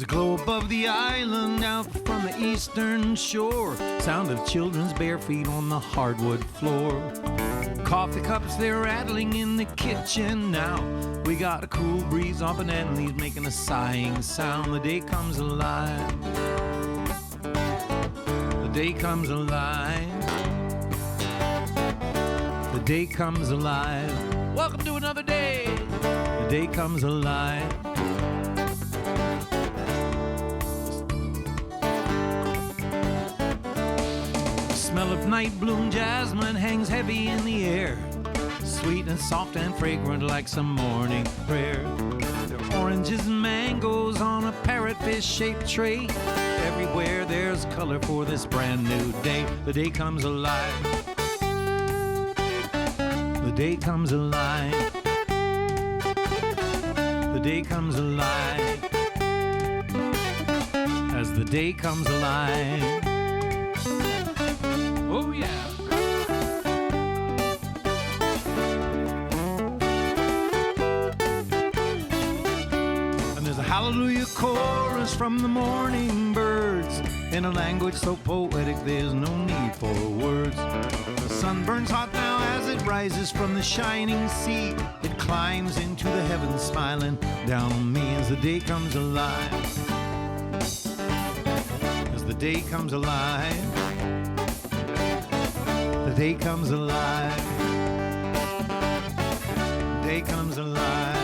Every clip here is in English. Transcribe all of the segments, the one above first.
There's a glow above the island out from the eastern shore. Sound of children's bare feet on the hardwood floor. Coffee cups, they're rattling in the kitchen now. We got a cool breeze off banana leaves making a sighing sound. The day comes alive. The day comes alive. The day comes alive. Welcome to another day. The day comes alive. The smell of night bloom jasmine hangs heavy in the air. Sweet and soft and fragrant like some morning prayer. There are oranges and mangoes on a parrotfish-shaped tray. Everywhere there's color for this brand new day. The day comes alive. The day comes alive. The day comes alive. As the day comes alive. Oh yeah. Hallelujah chorus from the morning birds in a language so poetic there's no need for words. The sun burns hot now as it rises from the shining sea. It climbs into the heavens smiling down on me as the day comes alive. As the day comes alive. The day comes alive. The day comes alive.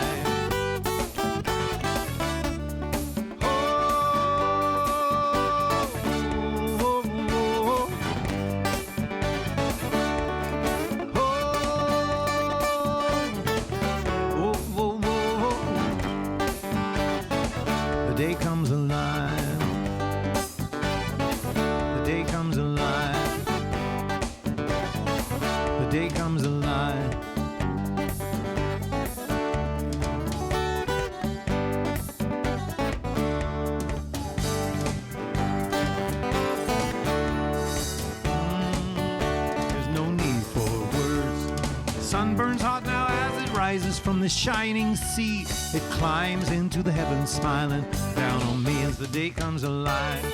The day comes alive. The day comes alive. The day comes alive. There's no need for words. The sun burns hot now as it rises from the shining sea. It climbs into the heavens smiling down on me as the day comes alive.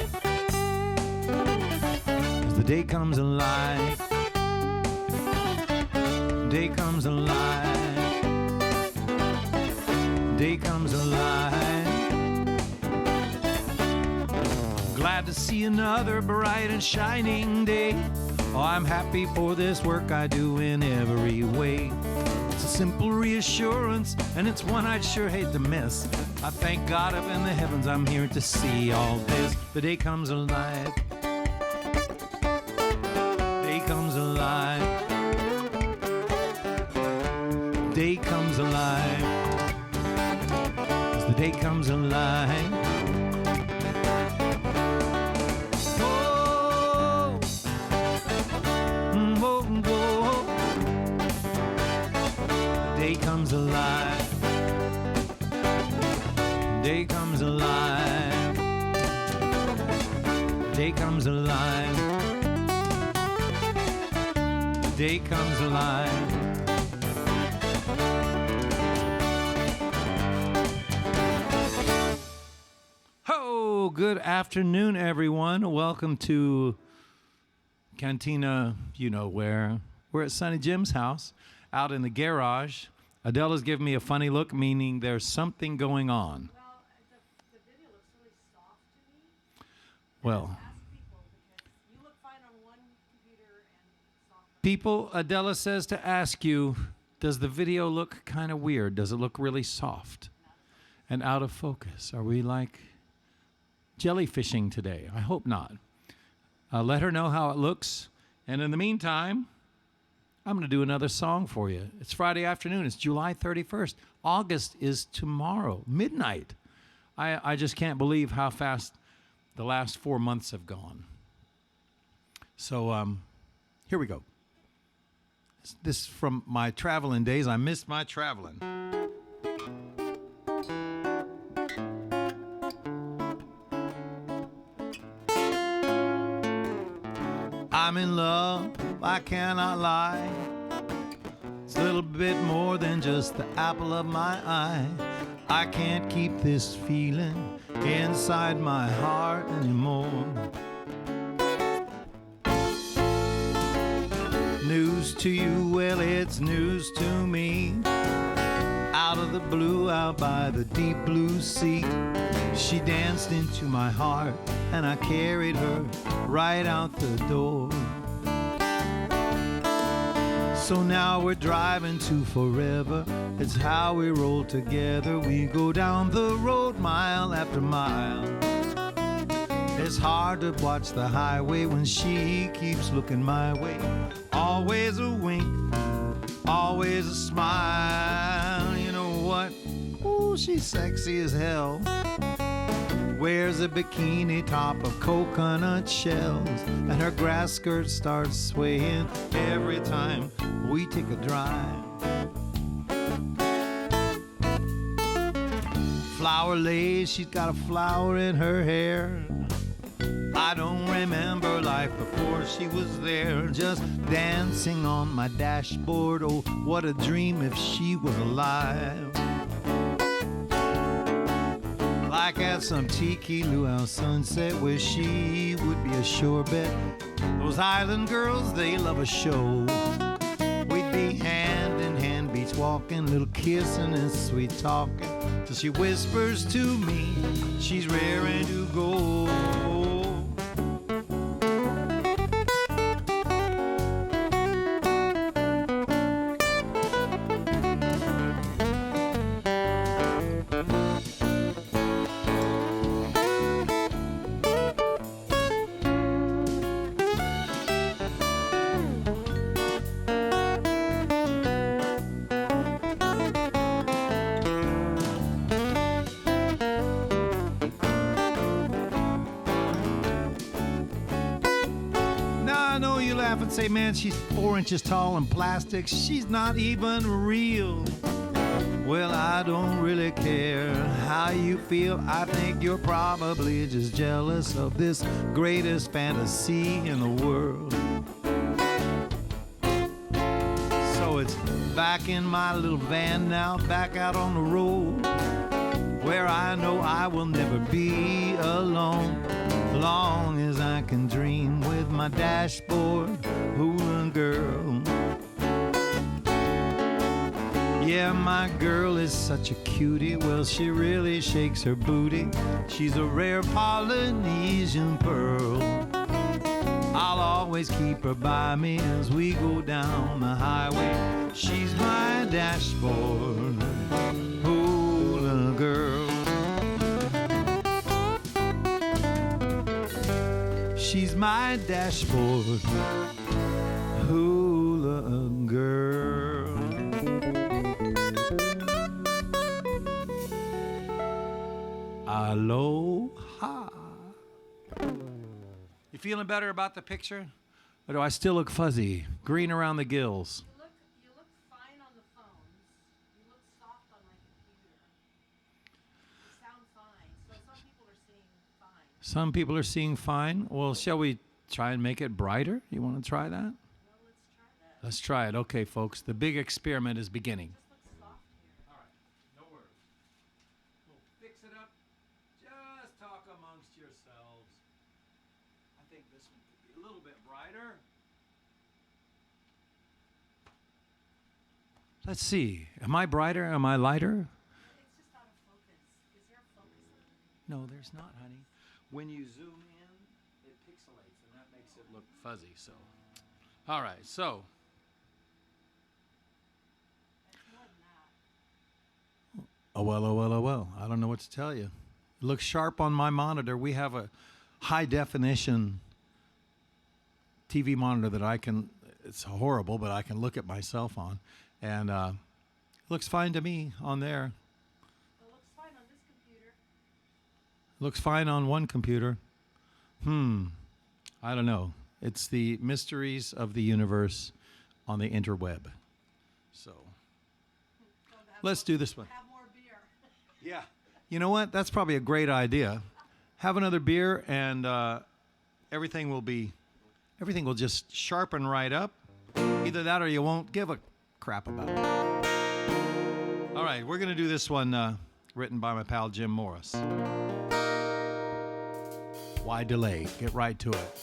As the day comes alive. The day comes alive. The day comes alive. Glad to see another bright and shining day. Oh, I'm happy for this work I do in every way. It's a simple reassurance, and it's one I'd sure hate to miss. I thank God up in the heavens I'm here to see all this. The day comes alive. The day comes alive. The day comes alive. As the day comes alive. Oh, whoa, whoa. The day comes alive. The day comes alive. The day comes alive. The day comes alive. Ho! Good afternoon, everyone. Welcome to Cantina, you know where. We're at Sonny Jim's house, out in the garage. Adela's giving me a funny look, meaning there's something going on. Well, the video looks really soft to me. Well, Ask people, because you look fine on one computer and soft on people, Adela says to ask you, does the video look kind of weird? Does it look really soft and out of focus? Are we like jellyfishing today? I hope not. Let her know how it looks. And in the meantime, I'm going to do another song for you. It's Friday afternoon. It's July 31st. August is tomorrow, midnight. I just can't believe how fast the last 4 months have gone. So here we go. This is from my traveling days. I missed my traveling. I'm in love, I cannot lie. It's little bit more than just the apple of my eye. I can't keep this feeling inside my heart anymore. News to you, well, it's news to me. Out of the blue, out by the deep blue sea, she danced into my heart, and I carried her right out the door. So now we're driving to forever. It's how we roll together. We go down the road mile after mile. It's hard to watch the highway when she keeps looking my way. Always a wink, always a smile. You know what? Ooh, she's sexy as hell. Wears a bikini top of coconut shells, and her grass skirt starts swaying every time we take a drive. Flower lace, she's got a flower in her hair. I don't remember life before she was there, just dancing on my dashboard. Oh, what a dream if she was alive. Like at some tiki luau sunset where she would be a sure bet. Those island girls, they love a show. We'd be hand in hand, beach walking, little kissing and sweet talking, till she whispers to me she's raring to go. And say, man, she's 4 inches tall and plastic. She's not even real. Well, I don't really care how you feel. I think you're probably just jealous of this greatest fantasy in the world. So it's back in my little van now, back out on the road, where I know I will never be alone, long as I can dream with my dashboard hula girl. Yeah, my girl is such a cutie. Well, she really shakes her booty. She's a rare Polynesian pearl. I'll always keep her by me as we go down the highway. She's my dashboard hula girl. She's my dashboard hula girl. Aloha. You feeling better about the picture? Or do I still look fuzzy? Green around the gills. You look fine on the phones. You look soft on my computer. You sound fine. So some people are seeing fine. Some people are seeing fine. Well, shall we try and make it brighter? You want to try that? Well, let's try that. Let's try it. Okay, folks. The big experiment is beginning. Just looks soft here. All right. No worries. We'll fix it up. Just talk amongst yourselves. I think this one could be a little bit brighter. Let's see. Am I brighter? Am I lighter? It's just out of focus. Is there a focus on it? No, there's not, honey. When you zoom in, it pixelates, and that makes it look fuzzy. So, all right. So, It's more than that. oh well, oh well, oh well. I don't know what to tell you. It looks sharp on my monitor. We have a high definition TV monitor that I can. It's horrible, but I can look at myself on, and it looks fine to me on there. It looks fine on this computer. Looks fine on one computer. I don't know. It's the mysteries of the universe on the interweb. So let's do this one. Have more beer. Yeah. You know what? That's probably a great idea. Have another beer, and everything will just sharpen right up. Either that or you won't give a crap about it. All right, we're going to do this one written by my pal Jim Morris. Why delay? Get right to it.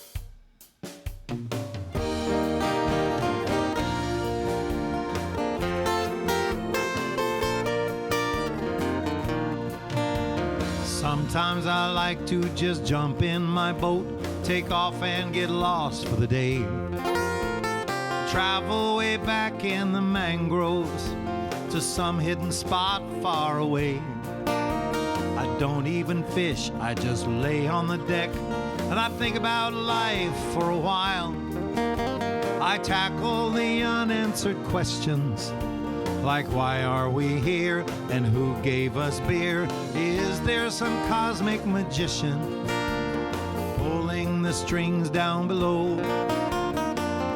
Sometimes I like to just jump in my boat, take off and get lost for the day. Travel way back in the mangroves to some hidden spot far away. I don't even fish, I just lay on the deck and I think about life for a while. I tackle the unanswered questions, like why are we here and who gave us beer? Is there some cosmic magician pulling the strings down below?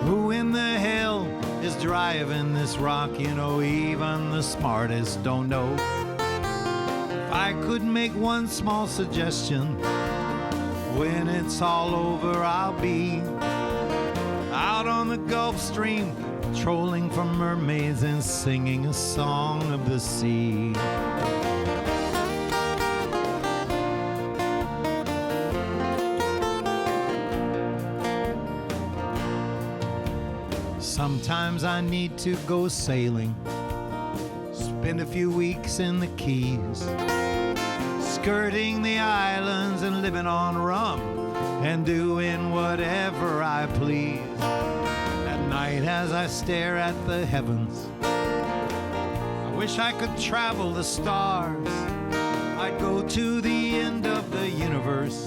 Who in the hell is driving this rock? You know, even the smartest don't know. If I could make one small suggestion, when it's all over I'll be out on the Gulf Stream, trolling for mermaids and singing a song of the sea. Sometimes I need to go sailing, spend a few weeks in the Keys, skirting the islands and living on rum and doing whatever I please. At night as I stare at the heavens, I wish I could travel the stars. I'd go to the end of the universe,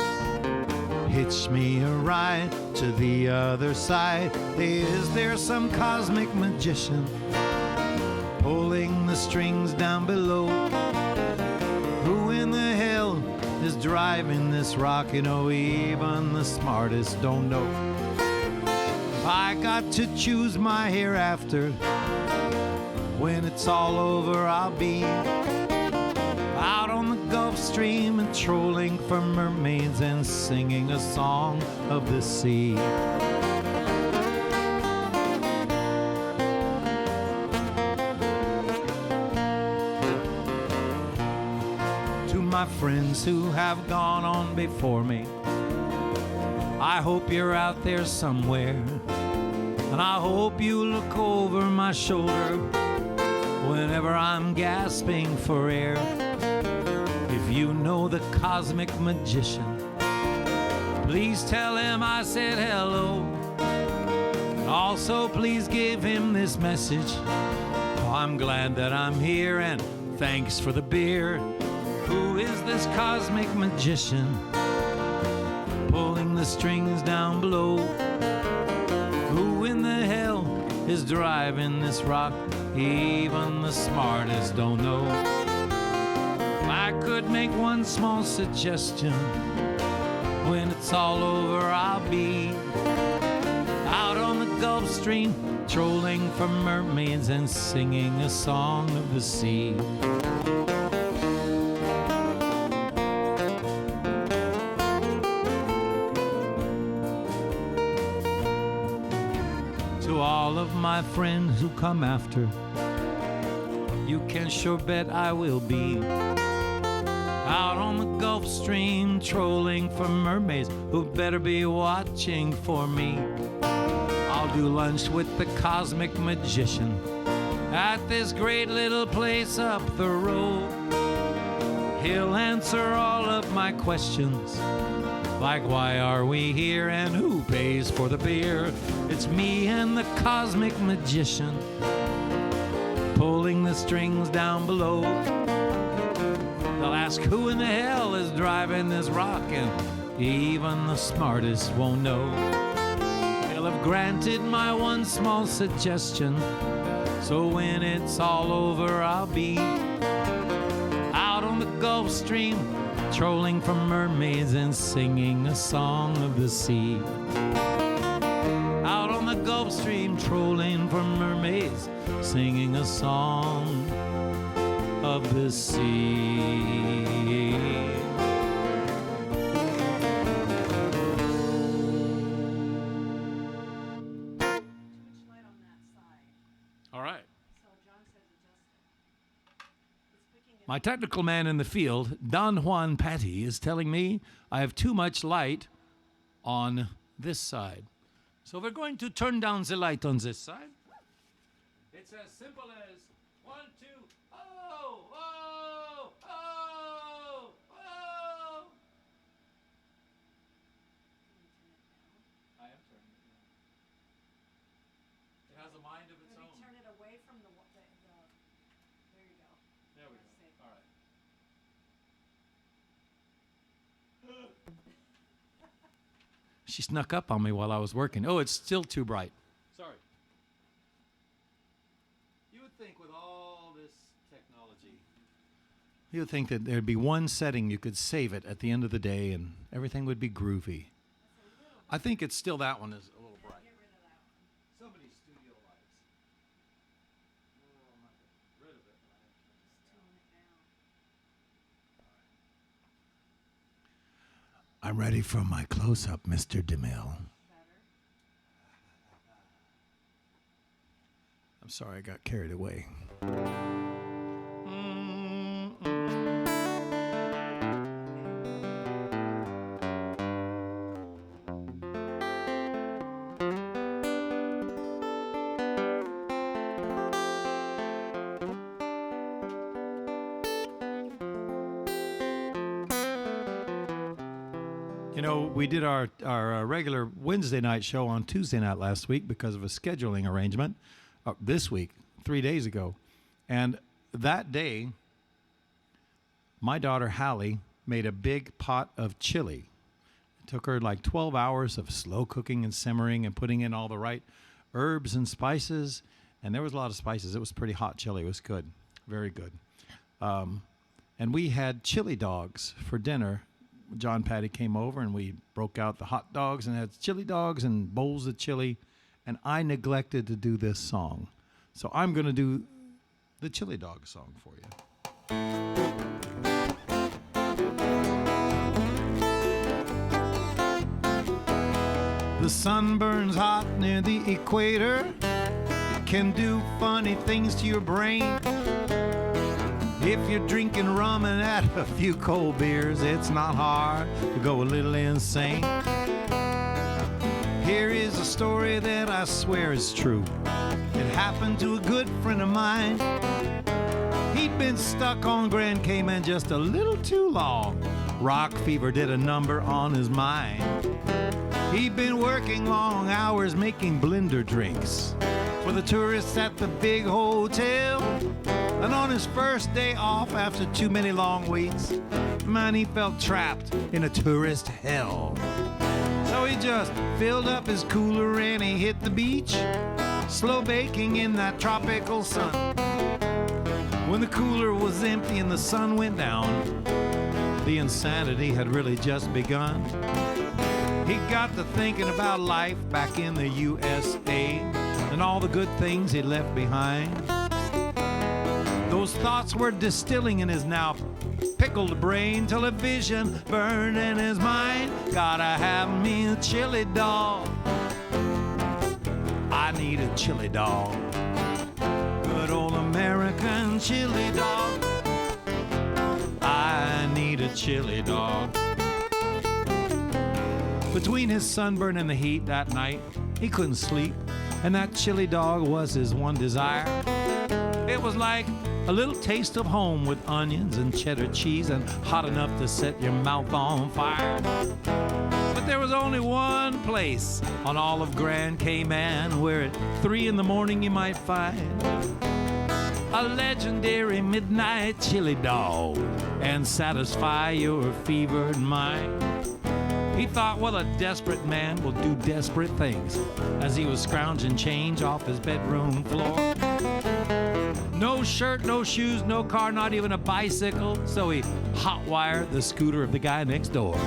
hitch me a ride to the other side. Is there some cosmic magician pulling the strings down below? Who in the hell is driving this rock? You know, even the smartest don't know. If I got to choose my hereafter, when it's all over I'll be out on the Gulf Stream and trolling for mermaids and singing a song of the sea. To my friends who have gone on before me, I hope you're out there somewhere, and I hope you look over my shoulder whenever I'm gasping for air. If you know the cosmic magician, please tell him I said hello. And also please give him this message: oh, I'm glad that I'm here and thanks for the beer. Who is this cosmic magician pulling the strings down below? Who in the hell is driving this rock? Even the smartest don't know. If I could make one small suggestion, when it's all over I'll be out on the Gulf Stream, trolling for mermaids and singing a song of the sea. To all of my friends who come after, you can sure bet I will be out on the Gulf Stream, trolling for mermaids who better be watching for me. I'll do lunch with the cosmic magician at this great little place up the road. He'll answer all of my questions, like why are we here and who pays for the beer? It's me and the cosmic magician pulling the strings down below. They'll ask who in the hell is driving this rock, and even the smartest won't know. They'll have granted my one small suggestion, so when it's all over I'll be out on the Gulf Stream, trolling for mermaids and singing a song of the sea. Out on the Gulf Stream, trolling for mermaids, singing a song of the sea. Switch light on that side. All right. My technical man in the field, Don Juan Patty, is telling me I have too much light on this side. So we're going to turn down the light on this side. It's as simple as 1, 2, oh, oh, oh, oh. I am turning it down. It has a mind of its Maybe own. turn it away from the there you go. There we go. Let's see. All right. She snuck up on me while I was working. Oh, it's still too bright. Sorry. You would think with all this technology, you would think that there'd be one setting you could save it at the end of the day and everything would be groovy. I think it's still that one is a little bright. Get rid of that one. Somebody's studio lights. Oh, I'm not getting rid of it, but I have to Just tone it down. I'm ready for my close-up, Mr. DeMille. Better. I'm sorry I got carried away. You know, we did our regular Wednesday night show on Tuesday night last week because of a scheduling arrangement this week, 3 days ago. And that day, my daughter Hallie made a big pot of chili. It took her like 12 hours of slow cooking and simmering and putting in all the right herbs and spices. And there was a lot of spices. It was pretty hot chili. It was good. Very good. And we had chili dogs for dinner. John Patty came over and we broke out the hot dogs and had chili dogs and bowls of chili. And I neglected to do this song. So I'm going to do the chili dog song for you. The sun burns hot near the equator. It can do funny things to your brain. If you're drinking rum and had a few cold beers, it's not hard to go a little insane. Here is a story that I swear is true. It happened to a good friend of mine. He'd been stuck on Grand Cayman just a little too long. Rock fever did a number on his mind. He'd been working long hours making blender drinks for the tourists at the big hotel. And on his first day off after too many long weeks, man, he felt trapped in a tourist hell. So he just filled up his cooler and he hit the beach, slow baking in that tropical sun. When the cooler was empty and the sun went down, the insanity had really just begun. He got to thinking about life back in the USA and all the good things he left behind. Those thoughts were distilling in his now pickled brain till a vision burned in his mind. Gotta have me a chili dog. I need a chili dog. Good old American chili dog. I need a chili dog. Between his sunburn and the heat that night, he couldn't sleep, and that chili dog was his one desire. It was like a little taste of home with onions and cheddar cheese and hot enough to set your mouth on fire. But there was only one place on all of Grand Cayman where at 3 in the morning you might find a legendary midnight chili dog and satisfy your fevered mind. He thought, well, a desperate man will do desperate things as he was scrounging change off his bedroom floor. No shirt, no shoes, no car, not even a bicycle, so he hot-wired the scooter of the guy next door.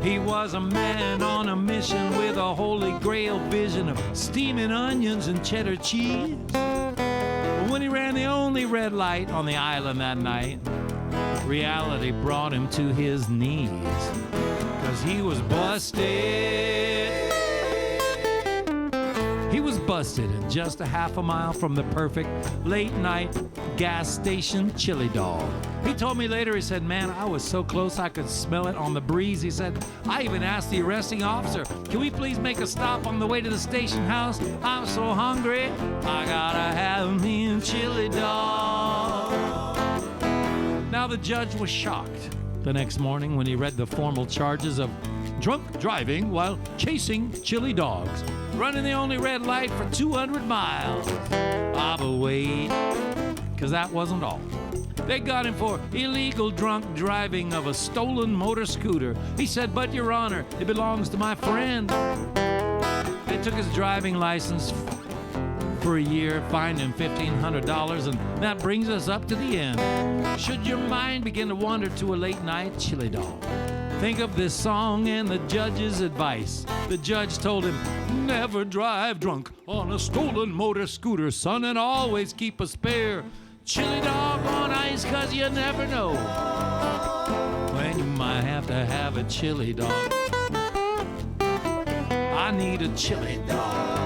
He was a man on a mission with a holy grail vision of steaming onions and cheddar cheese. But when he ran the only red light on the island that night, reality brought him to his knees, 'cause he was busted. He was busted and just a half a mile from the perfect late night gas station chili dog. He told me later, he said, man, I was so close I could smell it on the breeze. He said, I even asked the arresting officer, can we please make a stop on the way to the station house? I'm so hungry, I gotta have me a chili dog. Now the judge was shocked the next morning when he read the formal charges of drunk driving while chasing chili dogs, running the only red light for 200 miles. Ah, but wait, because that wasn't all. They got him for illegal drunk driving of a stolen motor scooter. He said, but Your Honor, it belongs to my friend. They took his driving license for a year, fined him $1,500, and that brings us up to the end. Should your mind begin to wander to a late night chili dog, think of this song and the judge's advice. The judge told him, never drive drunk on a stolen motor scooter, son, and always keep a spare chili dog on ice, 'cause you never know when you might have to have a chili dog. I need a chili dog.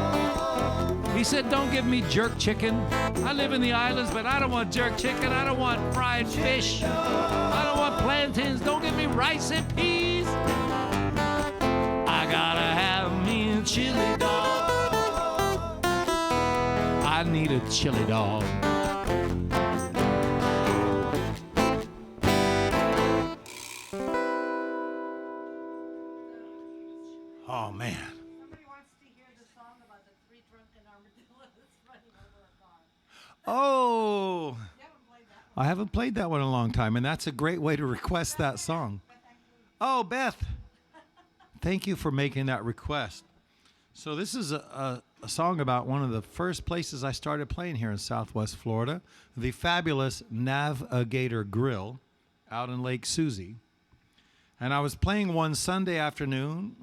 He said, don't give me jerk chicken. I live in the islands, but I don't want jerk chicken. I don't want fried fish. I don't want plantains. Don't give me rice and peas. I gotta have me a chili dog. I need a chili dog. Oh, man. Somebody wants to hear the song about the three drunken armadillos running over a car. Oh, You haven't played that one. I haven't played that one in a long time, and that's a great way to request that song. Oh, Beth, thank you for making that request. So this is a song about one of the first places I started playing here in Southwest Florida, the fabulous Navigator Grill out in Lake Susie. And I was playing one Sunday afternoon,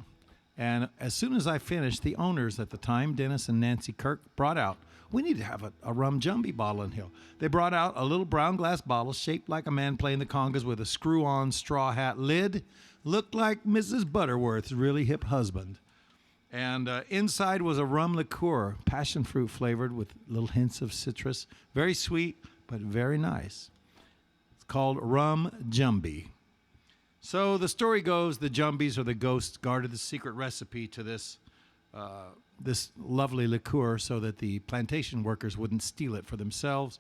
and as soon as I finished, the owners at the time, Dennis and Nancy Kirk, brought out, we need to have a Rumjumby bottle in here. They brought out a little brown glass bottle shaped like a man playing the congas with a screw-on straw hat lid. Looked like Mrs. Butterworth's really hip husband. And inside was a rum liqueur, passion fruit flavored with little hints of citrus. Very sweet, but very nice. It's called Rumjumby. So the story goes, the Jumbies, or the ghosts, guarded the secret recipe to this this lovely liqueur so that the plantation workers wouldn't steal it for themselves.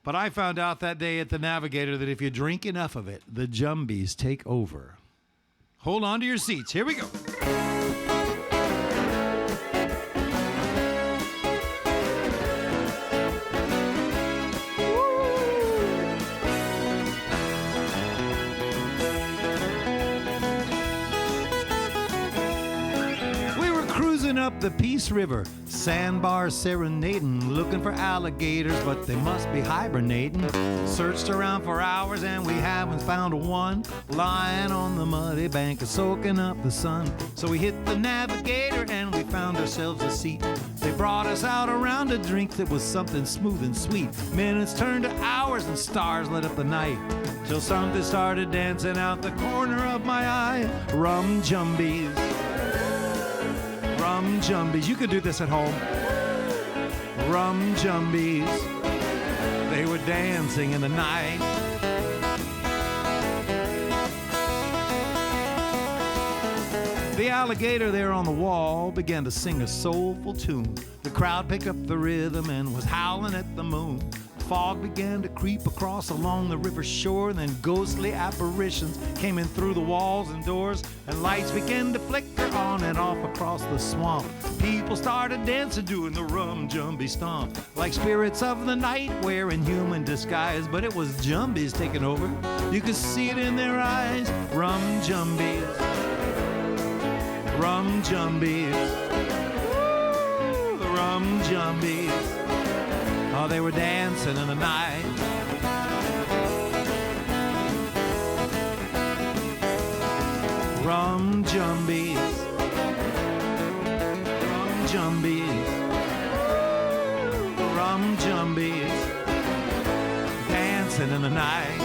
But I found out that day at the Navigator that if you drink enough of it, the Jumbies take over. Hold on to your seats. Here we go. Up the Peace River, Sandbar Serenading, looking for alligators, but they must be hibernating. Searched around for hours and we haven't found one, lying on the muddy bank soaking up the sun. So we hit the Navigator and we found ourselves a seat. They brought us out around a drink that was something smooth and sweet. Minutes turned to hours and stars lit up the night, till something started dancing out the corner of my eye. Rumjumbies. Rumjumbies. You could do this at home. Rumjumbies. They were dancing in the night. The alligator there on the wall began to sing a soulful tune. The crowd picked up the rhythm and was howling at the moon. Fog began to creep across along the river shore, and then ghostly apparitions came in through the walls and doors, and lights began to flicker on and off across the swamp. People started dancing, doing the Rumjumby stomp, like spirits of the night wearing human disguise. But it was Jumbies taking over. You could see it in their eyes. Rumjumbies. Rumjumbies. Rumjumbies. Oh, they were dancing in the night. Rumjumbies. Rumjumbies. Rumjumbies. Dancing in the night.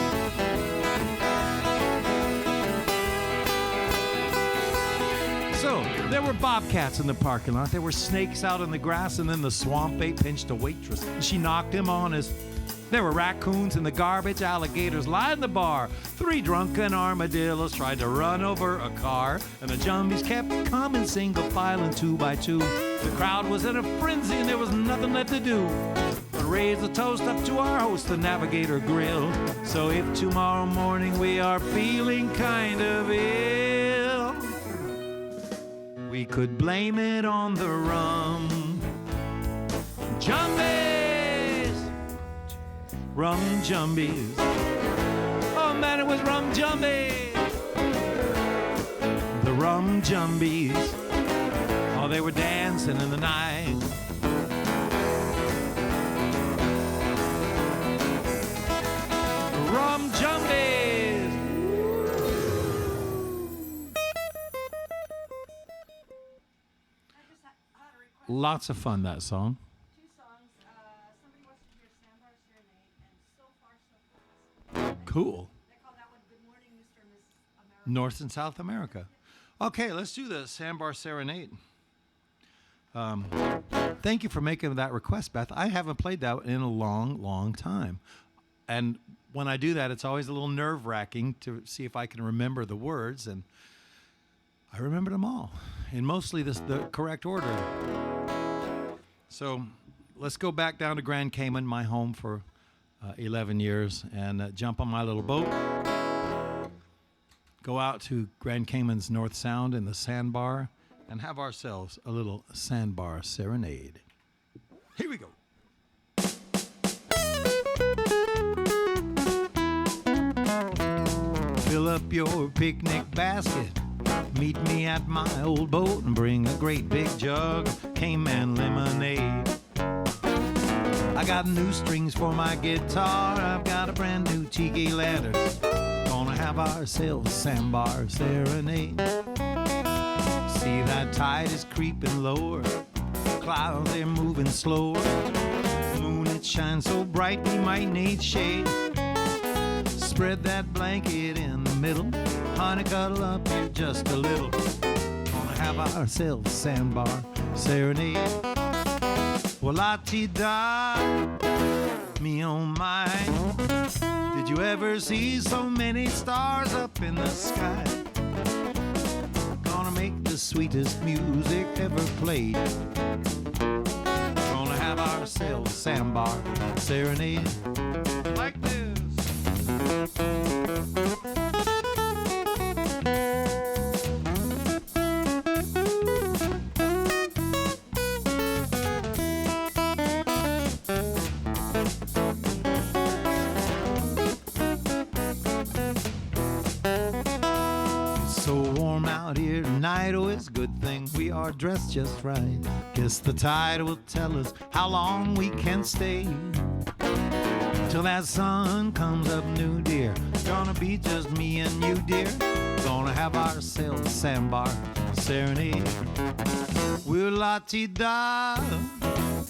So, there were bobcats in the parking lot. There were snakes out in the grass, and then the swamp ape pinched a waitress. She knocked him on his There were raccoons in the garbage, alligators lined the bar. 3 drunken armadillos tried to run over a car, and the jumbies kept coming single file and 2 by 2. The crowd was in a frenzy and there was nothing left to do but raise a toast up to our host, the Navigator Grill. So if tomorrow morning we are feeling kind of ill, we could blame it on the Rumjumbies. Rumjumbies. Oh man, it was Rumjumbies. The Rumjumbies. Oh, they were dancing in the night. Rumjumbies. I just had a request. Lots of fun, that song. 2 songs. Somebody wants to hear Sandbar Serenade and So Far So Fast. Cool. They call that one Good Morning, Mr. and Mrs. America. North and South America. Okay, let's do the Sandbar Serenade. Thank you for making that request, Beth. I haven't played that in a long, long time. And when I do that, it's always a little nerve-wracking to see if I can remember the words. And I remembered them all in mostly the correct order. So let's go back down to Grand Cayman, my home for 11 years, and jump on my little boat. Go out to Grand Cayman's North Sound in the Sandbar and have ourselves a little Sandbar Serenade. Here we go. Fill up your picnic basket. Meet me at my old boat and bring a great big jug of Cayman lemonade. I got new strings for my guitar. I've got a brand new tiki lantern. Gonna have ourselves a Sandbar Serenade. See, that tide is creeping lower. Clouds, they're moving slower. Moon, it shines so bright we might need shade. Spread that blanket in the middle. Honey, cuddle up here just a little. Gonna have ourselves a Sandbar Serenade. Well, la-ti-da, me oh my. Did you ever see so many stars up in the sky? Gonna make the sweetest music ever played. Gonna have ourselves a Sandbar Serenade. Like this. Tonight, oh, it's a good thing we are dressed just right. Guess the tide will tell us how long we can stay. Till that sun comes up new, dear. Gonna be just me and you, dear. Gonna have ourselves a Sandbar Serenade. We're la-ti-da,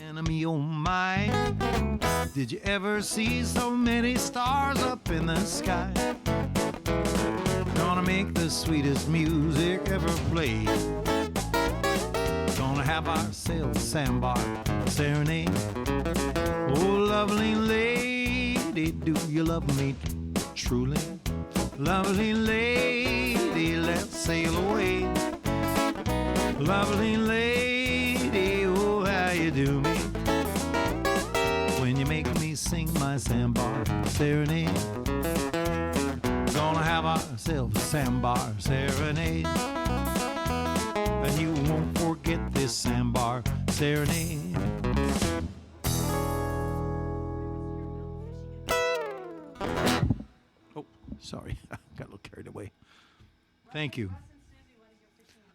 and me oh my. Did you ever see so many stars up in the sky? Gonna make the sweetest music ever played. Gonna have ourselves a Sandbar Serenade. Oh, lovely lady, do you love me truly? Lovely lady, let's sail away. Lovely lady, oh, how you do me when you make me sing my Sandbar Serenade. Gonna have ourselves a Sandbar Serenade, and you won't forget this Sandbar Serenade. Oh, sorry, I got a little carried away. Thank you.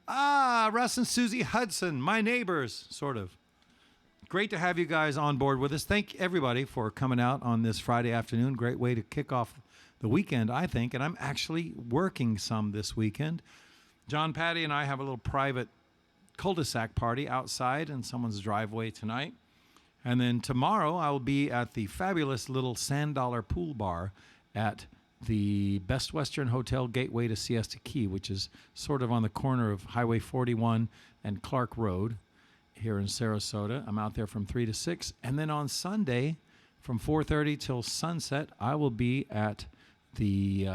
Russ and Susie Hudson, my neighbors, sort of. Great to have you guys on board with us. Thank everybody for coming out on this Friday afternoon. Great way to kick off the weekend, I think, and I'm actually working some this weekend. John, Patty, and I have a little private cul-de-sac party outside in someone's driveway tonight. And then tomorrow I'll be at the fabulous little $100 pool bar at the Best Western Hotel Gateway to Siesta Key, which is sort of on the corner of Highway 41 and Clark Road here in Sarasota. I'm out there from 3 to 6. And then on Sunday, from 4:30 till sunset, I will be at the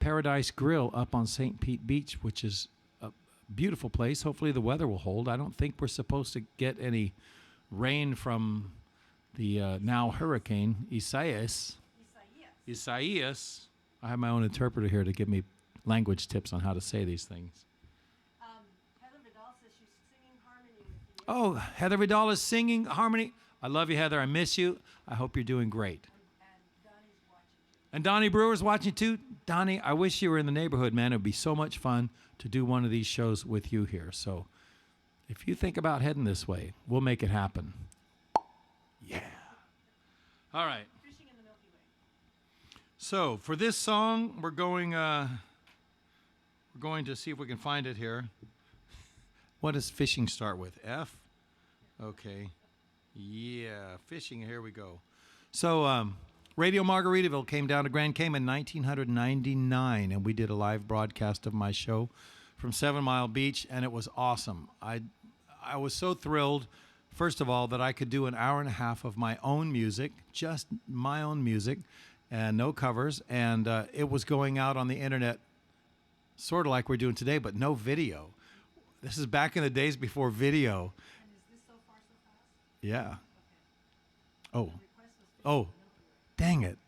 Paradise Grill up on St. Pete Beach, which is a beautiful place. Hopefully the weather will hold. I don't think we're supposed to get any rain from the now hurricane Isaias. I have my own interpreter here to give me language tips on how to say these things. Heather Vidal says she's singing harmony with you. Oh, Heather Vidal is singing harmony. I love you, Heather. I miss you. I hope you're doing great. And Donnie's watching. And Donnie Brewer's watching too. Donnie, I wish you were in the neighborhood, man. It would be so much fun to do one of these shows with you here. So if you think about heading this way, we'll make it happen. Yeah. All right. Fishing in the Milky Way. So for this song, we're going to see if we can find it here. What does fishing start with? F? Okay. Yeah, fishing. Here we go. So Radio Margaritaville came down to Grand Cayman in 1999, and we did a live broadcast of my show from 7 Mile Beach, and it was awesome. I was so thrilled, first of all, that I could do an hour and a half of my own music, just my own music, and no covers, and it was going out on the internet sort of like we're doing today, but no video. This is back in the days before video. And is this so far so fast? Yeah. Okay. Oh. Request was Oh. Dang it.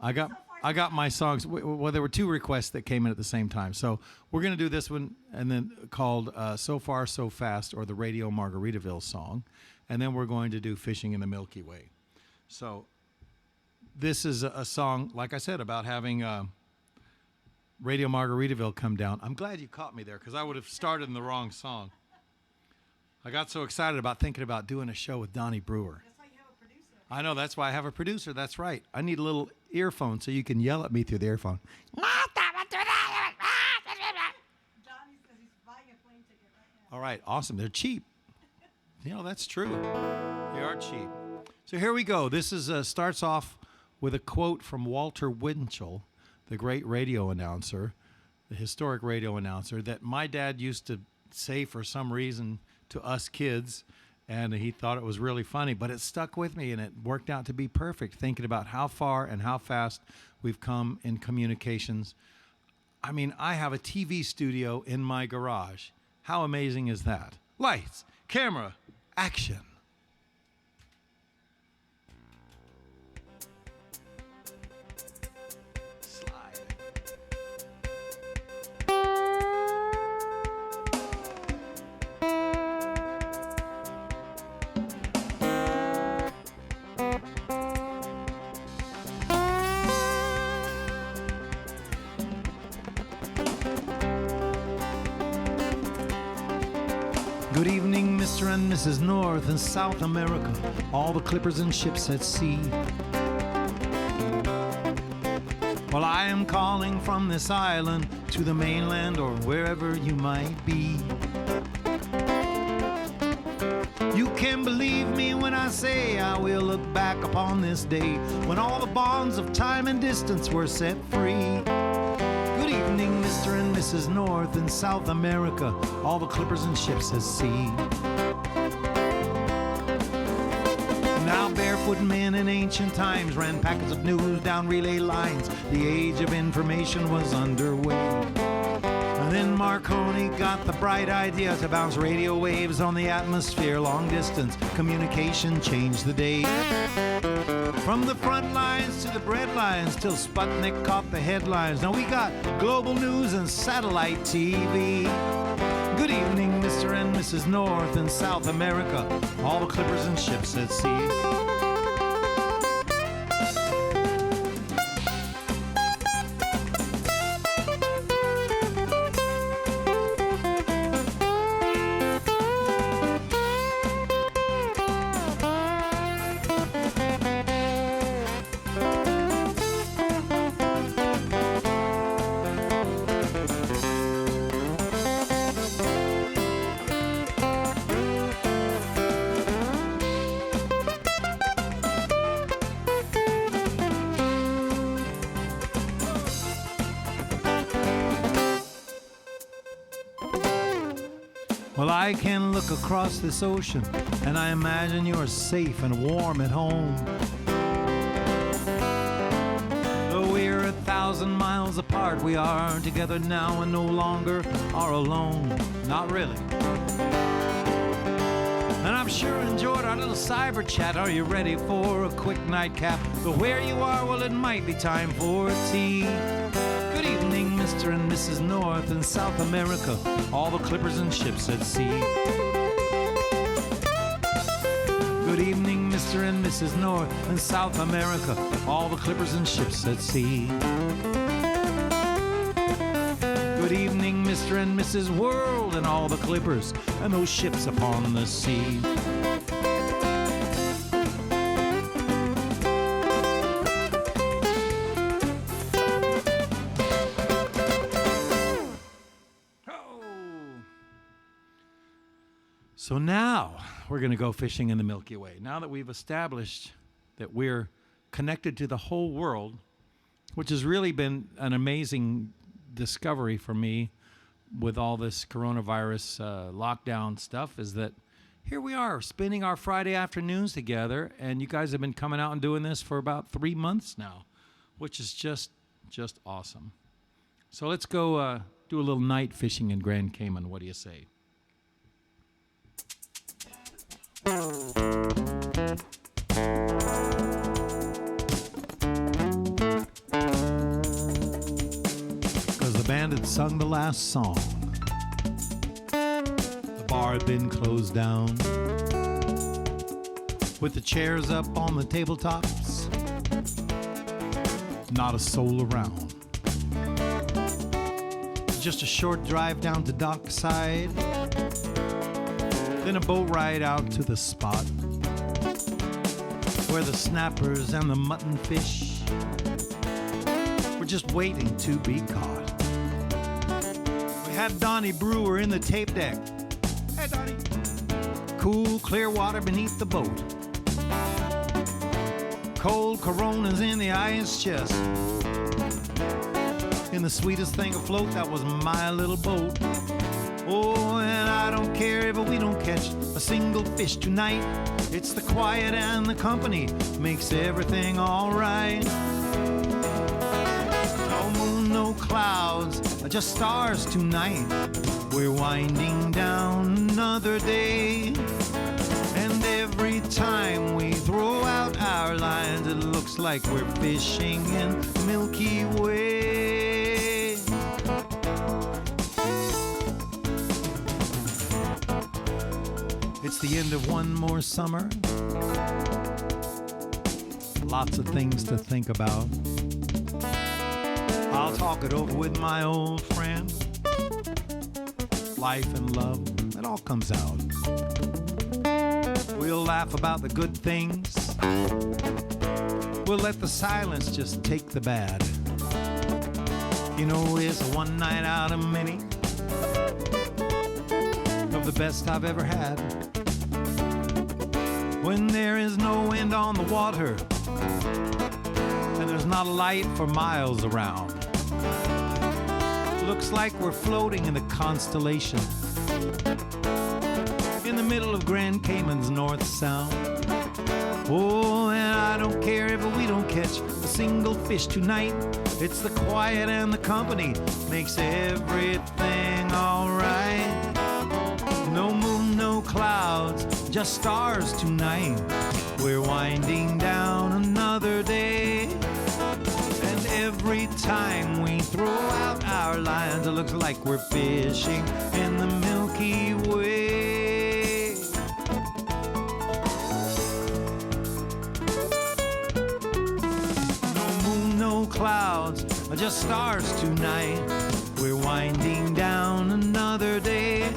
I got my songs. Well, there were 2 requests that came in at the same time. So we're going to do this one and then called So Far So Fast, or the Radio Margaritaville song. And then we're going to do Fishing in the Milky Way. So this is a song, like I said, about having Radio Margaritaville come down. I'm glad you caught me there because I would have started in the wrong song. I got so excited about thinking about doing a show with Donnie Brewer. That's why you have a producer. I know, that's why I have a producer. That's right. I need a little earphone so you can yell at me through the earphone. Donnie says he's buying a plane ticket right now. All right, awesome. They're cheap. You know, that's true. They are cheap. So here we go. This is starts off with a quote from Walter Winchell, the great radio announcer, the historic radio announcer, that my dad used to say for some reason to us kids, and he thought it was really funny, but it stuck with me, and it worked out to be perfect, thinking about how far and how fast we've come in communications. I mean, I have a TV studio in my garage. How amazing is that? Lights, camera, action. Good evening, Mr. and Mrs. North and South America, all the clippers and ships at sea. Well, I am calling from this island to the mainland or wherever you might be. You can believe me when I say I will look back upon this day when all the bonds of time and distance were set free. Good evening, Mr. and Mrs. North and South America, all the clippers and ships at sea. Now barefoot men in ancient times ran packets of news down relay lines. The age of information was underway. And then Marconi got the bright idea to bounce radio waves on the atmosphere. Long distance communication changed the day. From the front lines to the bread lines till Sputnik caught the headlines. Now we got global news and satellite TV. Good evening, Mr. and Mrs. North and South America, all the clippers and ships at sea. Well, I can look across this ocean, and I imagine you're safe and warm at home. Though we're 1,000 miles apart, we are together now and no longer are alone. Not really. And I've sure enjoyed our little cyber chat. Are you ready for a quick nightcap? But where you are, well, it might be time for tea. Good evening, Mr. and Mrs. North and South America, all the clippers and ships at sea. Good evening, Mr. and Mrs. North and South America, all the clippers and ships at sea. Good evening, Mr. and Mrs. World and all the clippers and those ships upon the sea. So now we're going to go fishing in the Milky Way. Now that we've established that we're connected to the whole world, which has really been an amazing discovery for me with all this coronavirus lockdown stuff, is that here we are spending our Friday afternoons together, and you guys have been coming out and doing this for about 3 months now, which is just awesome. So let's go do a little night fishing in Grand Cayman. What do you say? Because the band had sung the last song. The bar had been closed down. With the chairs up on the tabletops, not a soul around. Just a short drive down to dockside, then a boat ride out to the spot where the snappers and the mutton fish were just waiting to be caught. We had Donnie Brewer in the tape deck. Hey, Donnie. Cool, clear water beneath the boat. Cold Coronas in the ice chest. In the sweetest thing afloat, that was my little boat. Oh, and I don't care if we don't catch a single fish tonight. It's the quiet and the company makes everything alright. No moon, no clouds, just stars tonight. We're winding down another day. And every time we throw out our lines, it looks like we're fishing in Milky Way. It's the end of one more summer. Lots of things to think about. I'll talk it over with my old friend. Life and love, it all comes out. We'll laugh about the good things. We'll let the silence just take the bad. You know, it's one night out of many of the best I've ever had. When there is no wind on the water and there's not a light for miles around. Looks like we're floating in the constellation in the middle of Grand Cayman's North Sound. Oh, and I don't care if we don't catch a single fish tonight. It's the quiet and the company makes everything alright. No moon, no clouds, just stars tonight. We're winding down another day. And every time we throw out our lines, it looks like we're fishing in the Milky Way. No moon, no clouds, just stars tonight. We're winding down another day.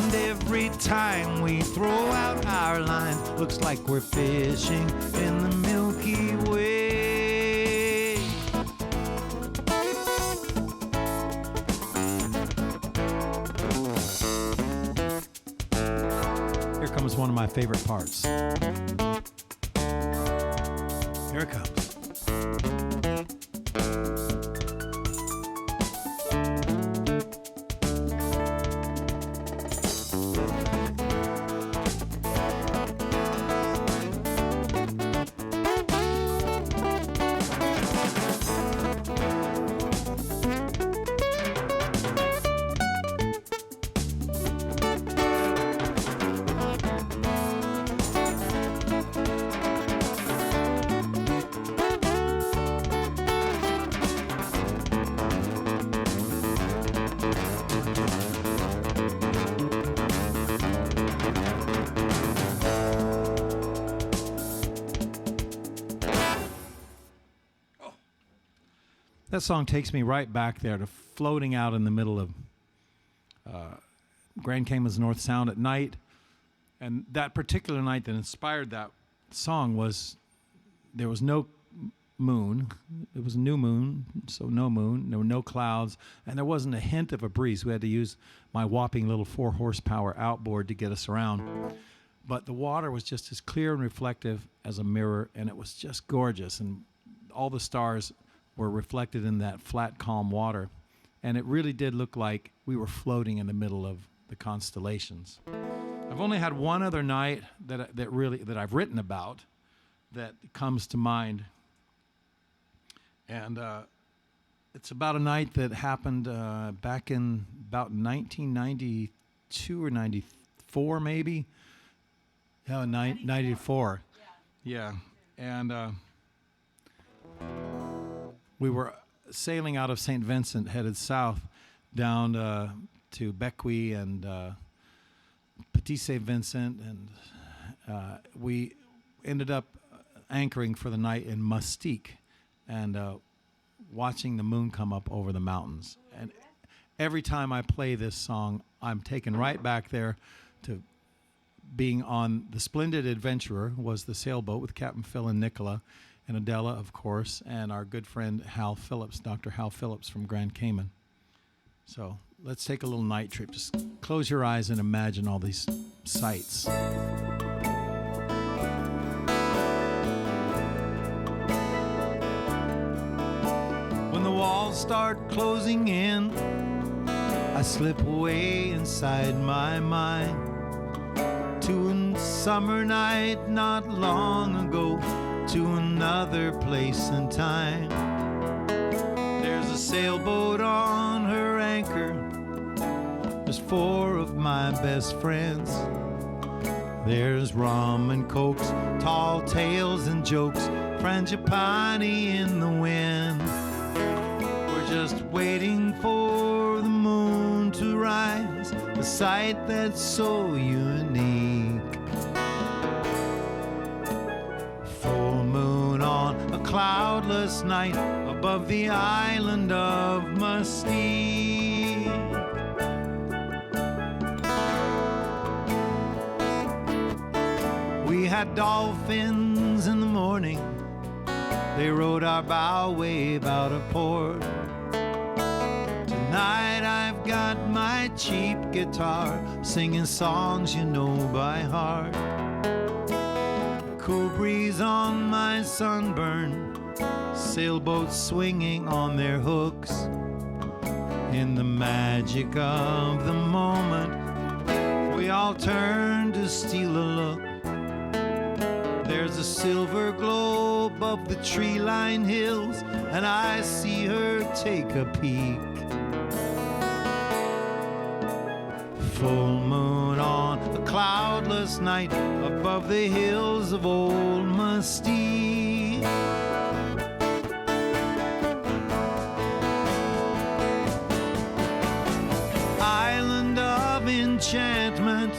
And every time we throw out our lines, looks like we're fishing in the Milky Way. Here comes one of my favorite parts. Here it comes. That song takes me right back there to floating out in the middle of Grand Cayman's North Sound at night. And that particular night that inspired that song was, there was no moon. It was a new moon, so no moon. There were no clouds, and there wasn't a hint of a breeze. We had to use my whopping little 4-horsepower outboard to get us around. But the water was just as clear and reflective as a mirror, and it was just gorgeous. And all the stars were reflected in that flat, calm water. And it really did look like we were floating in the middle of the constellations. I've only had one other night that I've written about that comes to mind. And it's about a night that happened back in about 1992 or 94, maybe. Yeah, 94. Yeah. And we were sailing out of St. Vincent, headed south down to Bequia and Petit St. Vincent, and we ended up anchoring for the night in Mustique and watching the moon come up over the mountains. And every time I play this song, I'm taken right back there to being on the Splendid Adventurer, was the sailboat with Captain Phil and Nicola, and Adela, of course, and our good friend Hal Phillips, Dr. Hal Phillips from Grand Cayman. So let's take a little night trip. Just close your eyes and imagine all these sights. When the walls start closing in, I slip away inside my mind to a summer night not long ago, to another place and time. There's a sailboat on her anchor. There's 4 of my best friends. There's rum and cokes, tall tales and jokes, frangipani in the wind. We're just waiting for the moon to rise, a sight that's so unique. Full moon on a cloudless night above the island of Mustique. We had dolphins in the morning. They rode our bow wave out of port. Tonight I've got my cheap guitar, singing songs you know by heart. Cool breeze on my sunburn, sailboats swinging on their hooks. In the magic of the moment, we all turn to steal a look. There's a silver glow above the tree-lined hills, and I see her take a peek. Full moon on a cloudless night above the hills of old Mustique. Island of enchantment,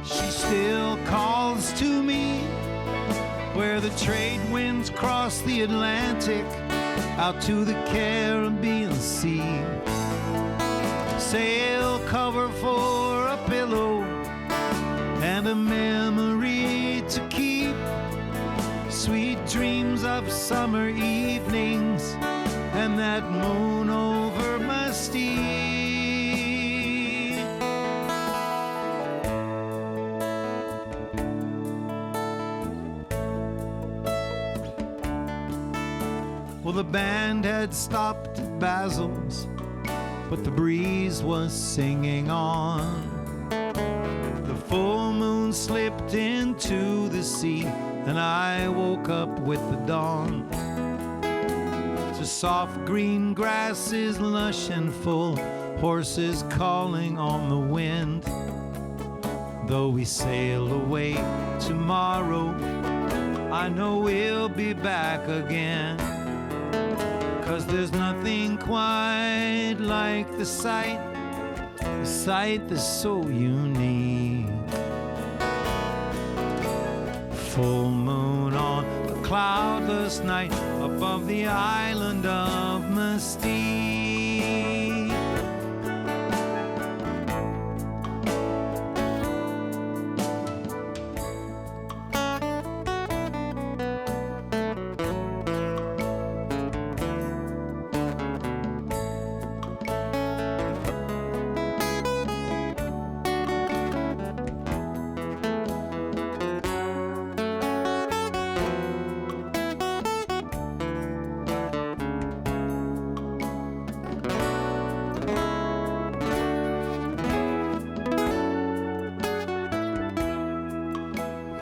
she still calls to me, where the trade winds cross the Atlantic out to the Caribbean Sea. Sail cover for a pillow and a memory to keep. Sweet dreams of summer evenings and that moon over Mustique. Well, the band had stopped at Basil's, but the breeze was singing on. The full moon slipped into the sea, and I woke up with the dawn. To soft green grasses lush and full, horses calling on the wind. Though we sail away tomorrow, I know we'll be back again. 'Cause there's nothing quite like the sight that's so unique. Full moon on a cloudless night above the island of Mystique.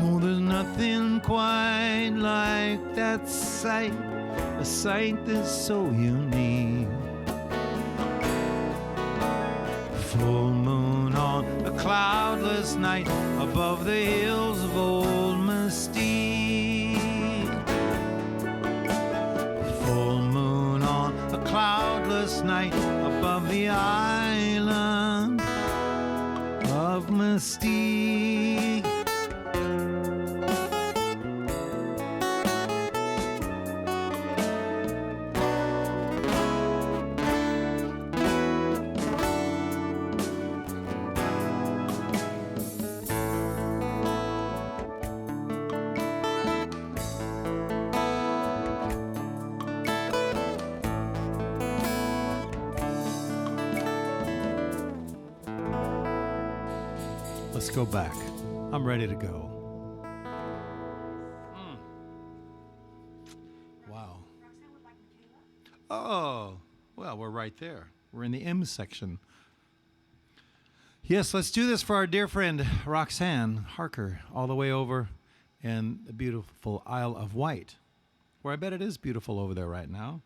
Oh, there's nothing quite like that sight, a sight that's so unique. Full moon on a cloudless night above the hills of old Mystique. Full moon on a cloudless night above the island of Mystique. Let's go back. I'm ready to go. Wow. Roxanne would like Michaela. Oh, well, we're right there. We're in the M section. Yes, let's do this for our dear friend Roxanne Harker, all the way over in the beautiful Isle of Wight, where I bet it is beautiful over there right now.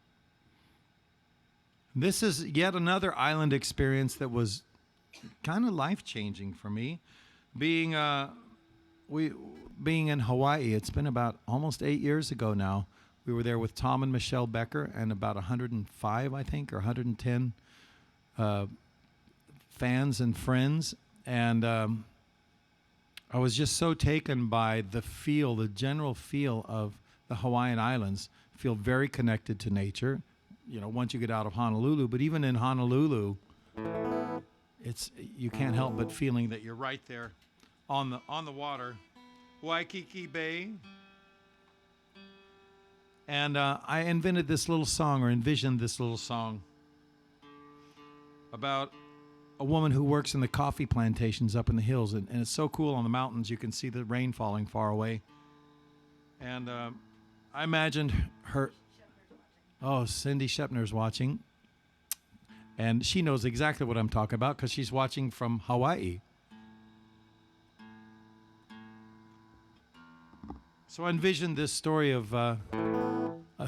This is yet another island experience that was kind of life-changing for me. Being in Hawaii, it's been about almost 8 years ago now. We were there with Tom and Michelle Becker and about 105, I think, or 110 fans and friends. And I was just so taken by the feel, the general feel of the Hawaiian Islands. Feel very connected to nature, you know, once you get out of Honolulu. But even in Honolulu, you can't help but feeling that you're right there on the water, Waikiki Bay. And I envisioned this little song about a woman who works in the coffee plantations up in the hills, and it's so cool on the mountains. You can see the rain falling far away. And I imagined her. Oh, Cindy Shepner's watching. And she knows exactly what I'm talking about because she's watching from Hawaii. So I envisioned this story of a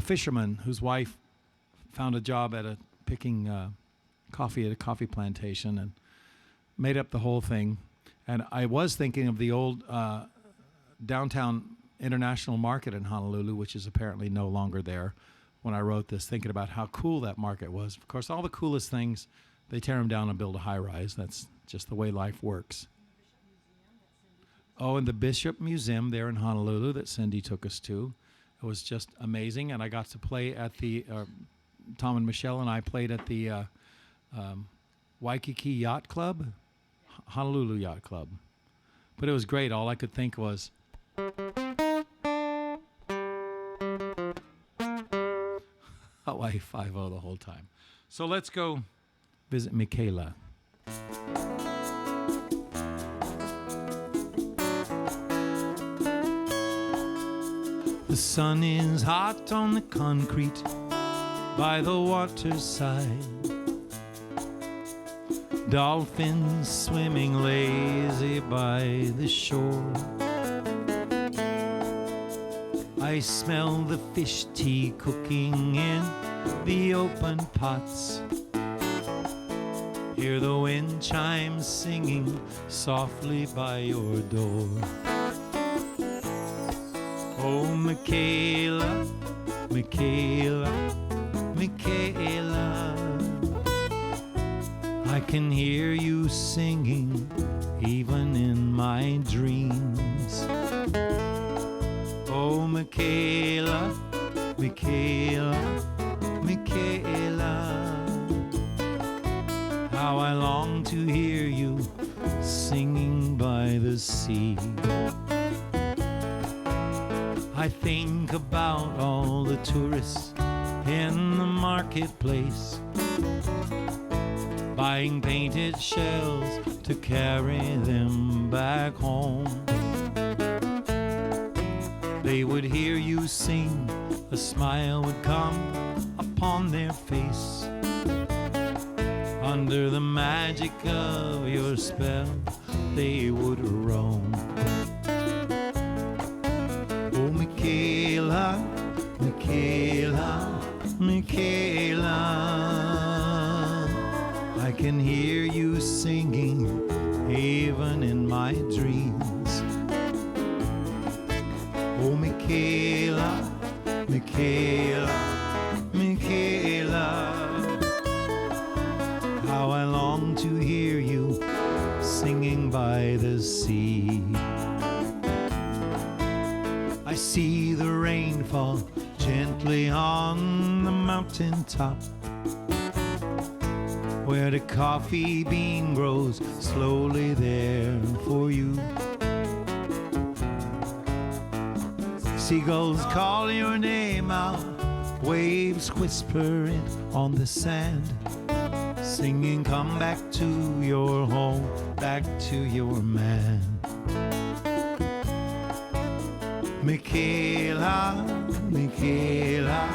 fisherman whose wife found a job at picking coffee at a coffee plantation and made up the whole thing. And I was thinking of the old downtown International Market in Honolulu, which is apparently no longer there, when I wrote this, thinking about how cool that market was. Of course, all the coolest things, they tear them down and build a high-rise. That's just the way life works. Oh, and the Bishop Museum there in Honolulu that Cindy took us to. It was just amazing. And I got to play at Tom and Michelle and I played at the Waikiki Yacht Club, Honolulu Yacht Club. But it was great. All I could think was, Hawaii 5-0 the whole time. So let's go visit Michaela. The sun is hot on the concrete by the waterside. Dolphins swimming lazy by the shore. I smell the fish tea cooking in the open pots. Hear the wind chimes singing softly by your door. Oh, Michaela, Michaela, Michaela, I can hear you singing even in my dreams. Oh, Oh, Michaela, Michaela, Michaela, how I long to hear you singing by the sea. I think about all the tourists in the marketplace, buying painted shells to carry them back home. They would hear you sing, a smile would come upon their face. Under the magic of your spell, they would roam. Oh, Michaela, Michaela, Michaela, I can hear you singing even in my dreams. Oh, Michaela, Michaela, Michaela, how I long to hear you singing by the sea. I see the rain fall gently on the mountain top, where the coffee bean grows slowly there for you. Seagulls call your name out, waves whisper it on the sand, singing, come back to your home, back to your man. Michaela, Michaela,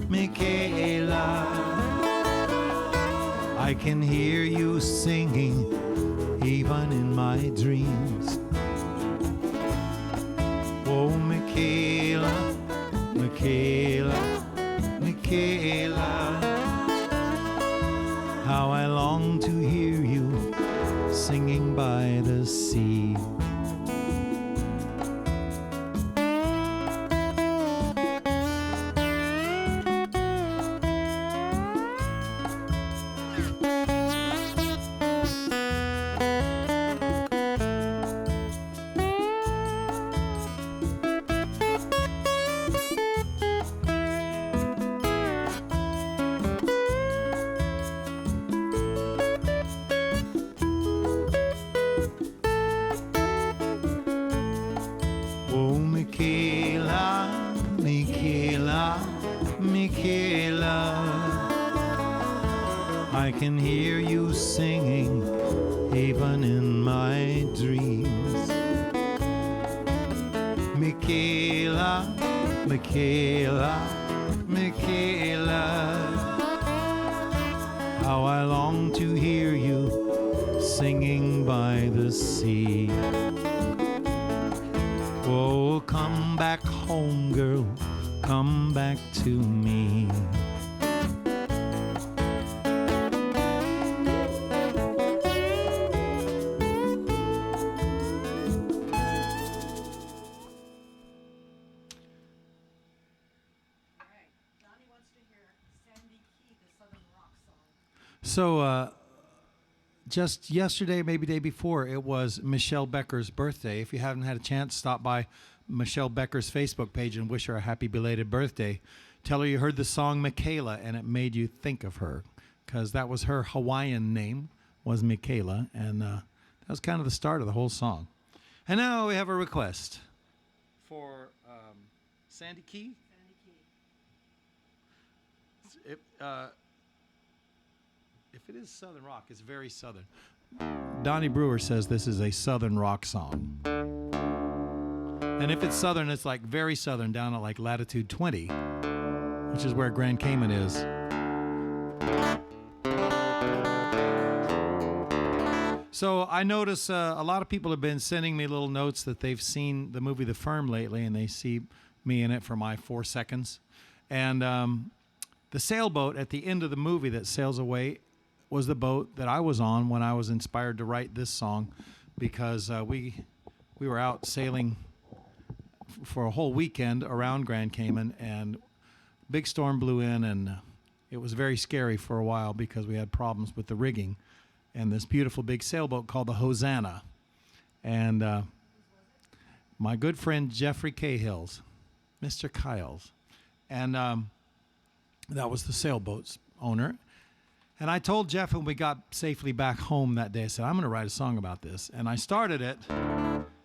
Michaela, I can hear you singing even in my dreams. Oh, Michaela, Michaela, Michaela, how I long to hear you singing by the sea. Oh, Michaela, Michaela, Michaela, I can hear you singing even in my dreams. Michaela, Michaela, Michaela, how I long to hear you singing by the sea. Oh, come back home, girl, come back to me. Alright, Johnny wants to hear Sandy Key, the Southern Rock song. So, just yesterday, maybe day before, it was Michelle Becker's birthday. If you haven't had a chance, stop by Michelle Becker's Facebook page and wish her a happy belated birthday. Tell her you heard the song Michaela and it made you think of her, because that was her Hawaiian name, was Michaela, and that was kind of the start of the whole song. And now we have a request for Sandy Key. Sandy Key. If it is Southern rock, it's very Southern. Donnie Brewer says this is a Southern rock song. And if it's Southern, it's like very Southern, down at like latitude 20, which is where Grand Cayman is. So I notice a lot of people have been sending me little notes that they've seen the movie The Firm lately, and they see me in it for my 4 seconds. And the sailboat at the end of the movie that sails away was the boat that I was on when I was inspired to write this song, because we were out sailing for a whole weekend around Grand Cayman, and big storm blew in, and it was very scary for a while because we had problems with the rigging and this beautiful big sailboat called the Hosanna. And my good friend Jeffrey Cahill's Mr. Kyles. And that was the sailboat's owner. And I told Jeff when we got safely back home that day, I said, I'm going to write a song about this. And I started it,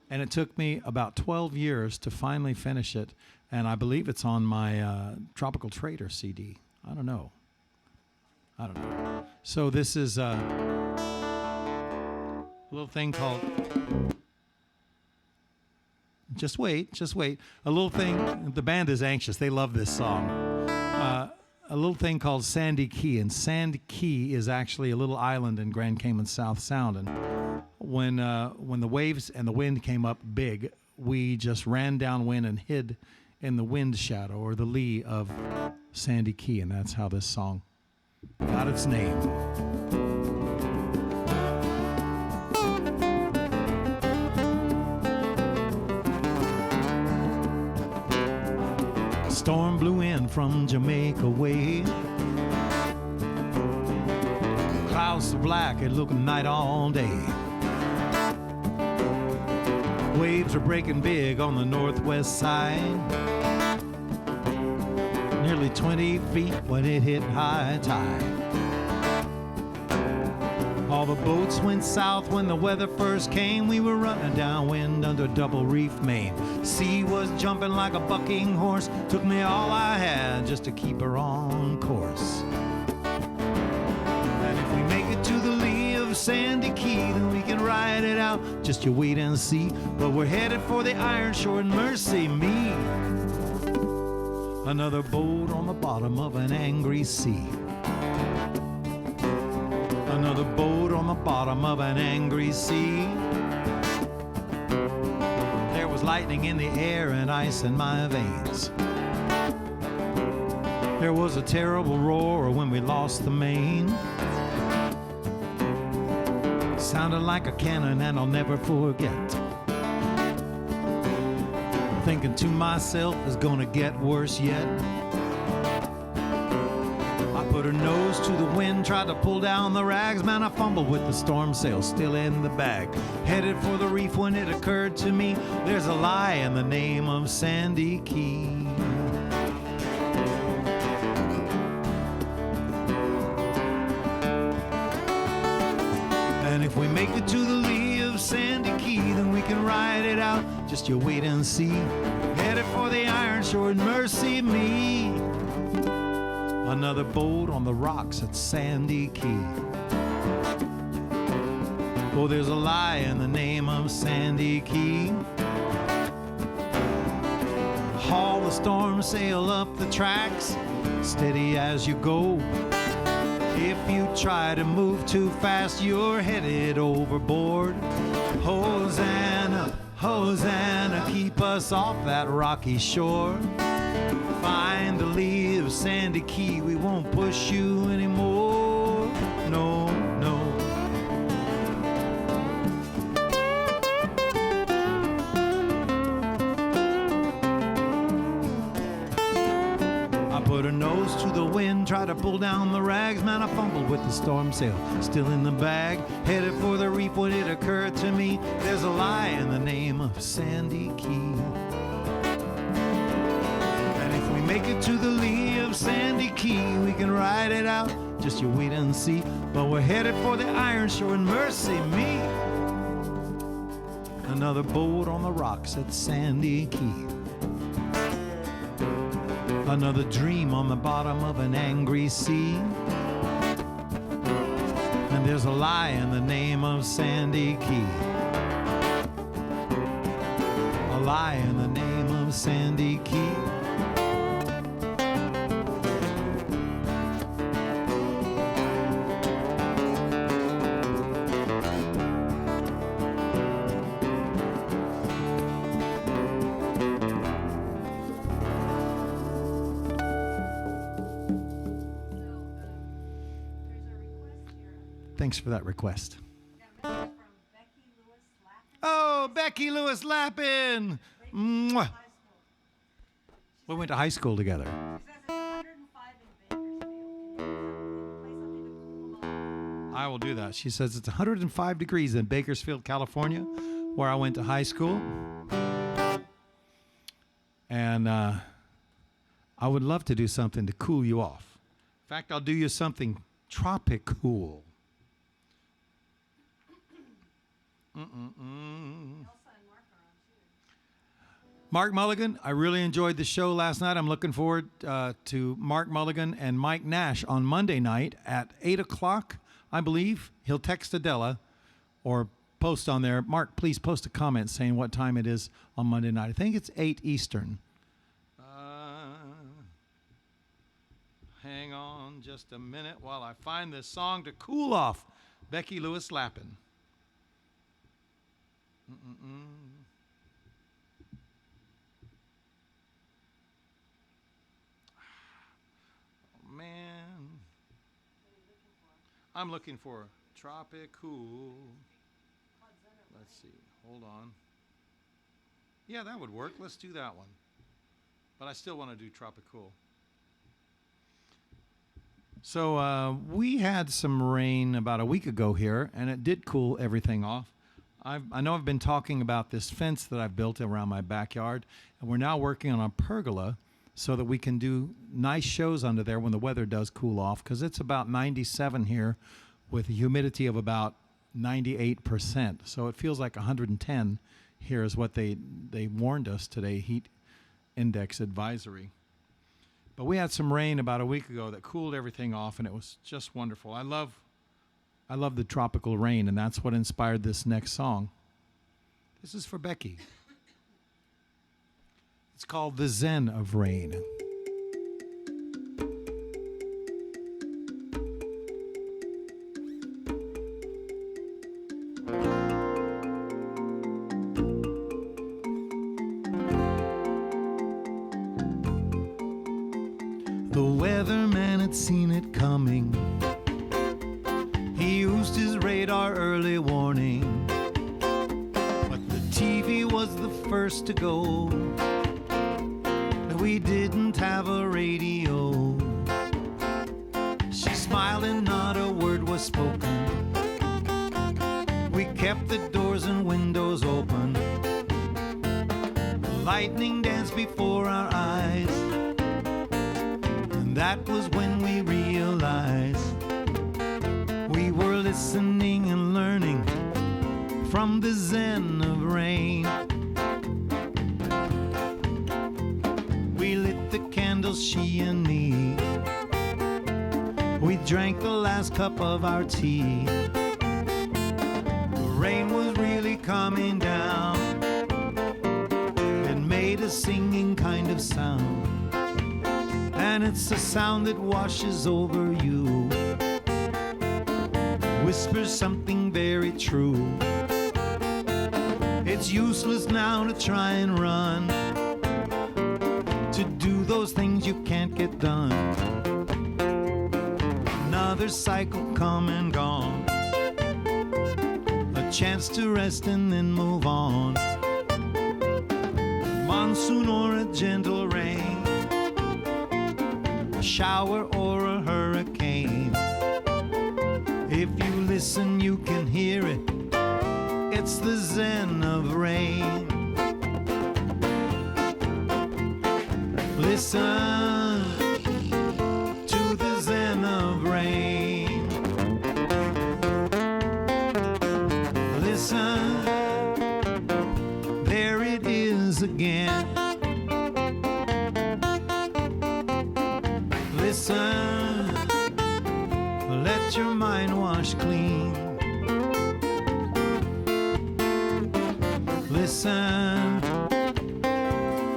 and it took me about 12 years to finally finish it. And I believe it's on my Tropical Trader CD. I don't know. So this is a little thing called... Just wait. A little thing, the band is anxious. They love this song. A little thing called Sandy Key. And Sandy Key is actually a little island in Grand Cayman South Sound. And when the waves and the wind came up big, we just ran downwind and hid in the wind shadow or the lee of Sandy Key. And that's how this song got its name. Storm blew in from Jamaica way. Clouds so black it looked night all day. Waves were breaking big on the northwest side. Nearly 20 feet when it hit high tide. All the boats went south when the weather first came. We were running downwind under double reef main. Sea was jumping like a bucking horse. Took me all I had just to keep her on course. And if we make it to the lee of Sandy Key, then we can ride it out. Just you wait and see. But we're headed for the iron shore, and mercy me, another boat on the bottom of an angry sea. Another boat on the bottom of an angry sea. There was lightning in the air and ice in my veins. There was a terrible roar when we lost the main. Sounded like a cannon and I'll never forget. Thinking to myself, it's gonna get worse yet. Put her nose to the wind, tried to pull down the rags. Man, I fumbled with the storm sail still in the bag. Headed for the reef when it occurred to me, there's a lie in the name of Sandy Key. And if we make it to the lee of Sandy Key, then we can ride it out. Just you wait and see. Headed for the iron shore, and mercy me, another boat on the rocks at Sandy Key. Oh, there's a lie in the name of Sandy Key. Haul the storm sail up the tracks, steady as you go. If you try to move too fast, you're headed overboard. Hosanna, Hosanna, keep us off that rocky shore. Find the lee of Sandy Key, we won't push you anymore. No, no. I put her nose to the wind, tried to pull down the rags. Man, I fumbled with the storm sail still in the bag. Headed for the reef when it occurred to me, there's a lie in the name of Sandy Key. Make it to the lee of Sandy Key, we can ride it out, just you wait and see. But we're headed for the iron shore, and mercy me, another boat on the rocks at Sandy Key. Another dream on the bottom of an angry sea. And there's a lie in the name of Sandy Key. A lie in the name of Sandy Key. Thanks for that request. From Becky Lewis Lappin. Oh, Becky Lewis Lappin! Mwah. We went to high school together. She says it's 105 in Bakersfield. Can you play something to cool them off? I will do that. She says it's 105 degrees in Bakersfield, California, where I went to high school. And And I would love to do something to cool you off. In fact, I'll do you something tropic cool. Elsa and Mark are on too. Mark Mulligan, I really enjoyed the show last night. I'm looking forward to Mark Mulligan and Mike Nash on Monday night at 8 o'clock, I believe. He'll text Adela or post on there. Mark, please post a comment saying what time it is on Monday night. I think it's 8 Eastern. Hang on just a minute while I find this song to cool off Becky Lewis Lappin. Oh, man. I'm looking for Tropicool. Let's see. Hold on. Yeah, that would work. Let's do that one. But I still want to do Tropicool. So we had some rain about a week ago here, and it did cool everything off. I know I've been talking about this fence that I've built around my backyard, and we're now working on a pergola so that we can do nice shows under there when the weather does cool off, because it's about 97 here with a humidity of about 98%. So it feels like 110 here is what they warned us today, heat index advisory. But we had some rain about a week ago that cooled everything off, and it was just wonderful. I love the tropical rain, and that's what inspired this next song. This is for Becky. It's called The Zen of Rain. The weatherman had seen it coming. He used his radar early warning, but the TV was the first to go. We didn't have a radio. She smiled and not a word was spoken. We kept the doors and windows open. Lightning danced before our eyes, and that was when we realized we were listening and learning from the Zen of rain. We lit the candles, she and me. We drank the last cup of our tea. The rain was really coming down and made a singing kind of sound. And it's a sound that washes over you, whispers something very true. It's useless now to try and run, to do those things you can't get done. Another cycle come and gone, a chance to rest and then move on. Monsoon or a gentle rain, a shower or a hurricane. If you listen, you can hear it. It's the Zen of rain. Listen to the Zen of rain. Listen, there it is again. Listen, let your mind wash clean. Listen,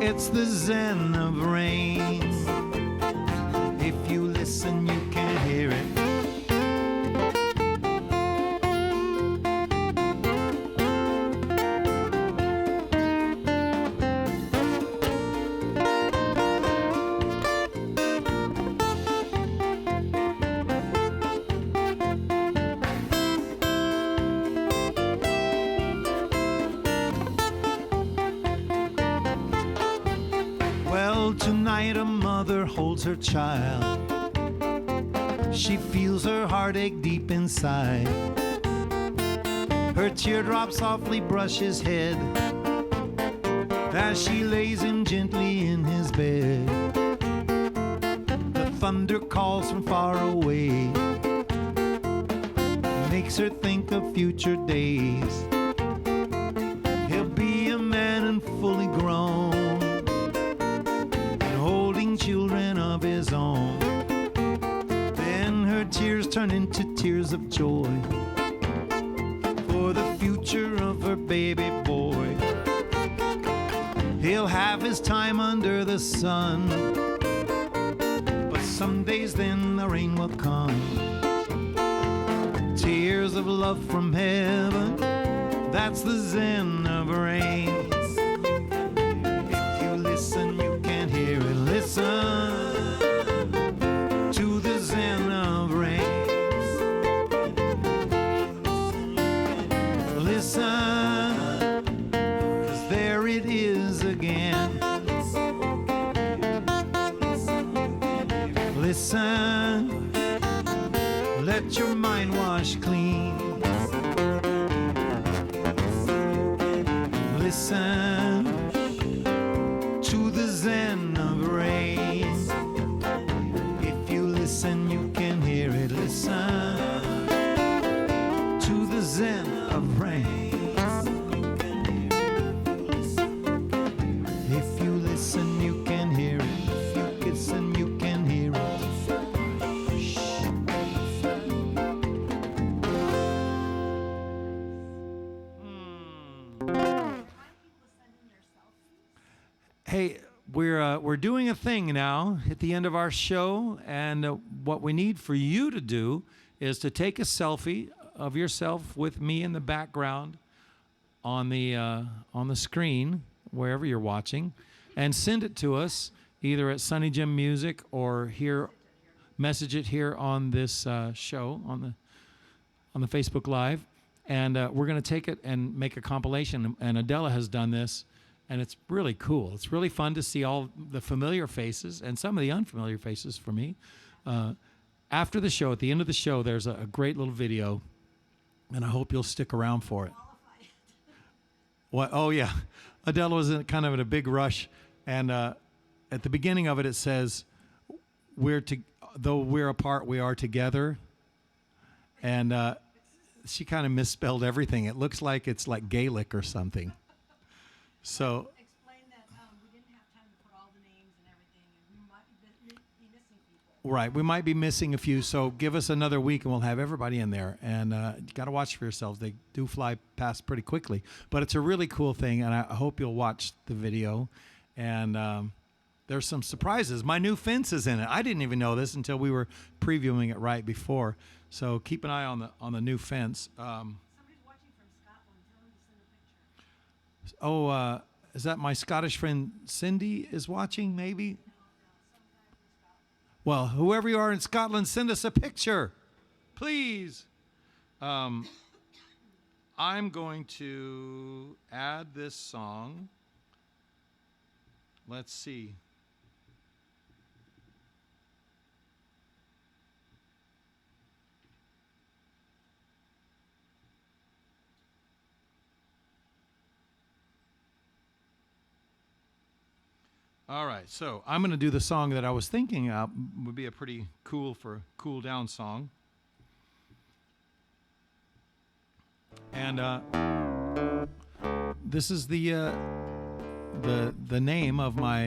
it's the Zen of rain. If you listen, you can hear it. Tonight a mother holds her child. She feels her heartache deep inside. Her teardrops softly brush his head as she lays him gently in his thunder calls from far away, makes her think of future days. He'll be a man and fully grown, and holding children of his own. Then her tears turn into tears of joy for the future of her baby boy. He'll have his time under the sun, but some days then the rain will come. Tears of love from heaven, that's the zen of rain. If you listen, you can hear it. Listen to the zen of rain. Listen, 'cause there it is again. Listen, let your mind wash clean. Listen to the zen of rain. If you listen, you can hear it. Listen to the zen of rain. If you listen, you can hear it. If you listen, you can hear it. Hey, we're doing a thing now at the end of our show, and what we need for you to do is to take a selfie of yourself with me in the background on the screen wherever you're watching, and send it to us either at Sunny Jim Music or here, message it here on this show on the Facebook Live, and we're going to take it and make a compilation. And Adela has done this. And it's really cool. It's really fun to see all the familiar faces and some of the unfamiliar faces for me. After the show, at the end of the show, there's a great little video, and I hope you'll stick around for it. What? Oh, yeah. Adela was kind of in a big rush, and at the beginning of it, it says, though we're apart, we are together. And she kind of misspelled everything. It looks like it's like Gaelic or something. So Explain that we didn't have time to put all the names and everything, and we might be missing people. right, we might be missing a few, so give us another week and we'll have everybody in there. And you got to watch for yourselves. They do fly past pretty quickly, but it's a really cool thing, and I hope you'll watch the video. And there's some surprises. My new fence is in it. I didn't even know this until we were previewing it right before. So keep an eye on the new fence. Somebody's watching from Scotland. Tell them to send a picture. Is that my Scottish friend Cindy is watching, maybe? Well, whoever you are in Scotland, send us a picture, please. I'm going to add this song. Let's see. All right, so I'm going to do the song that I was thinking would be a pretty cool down song. And this is the name of my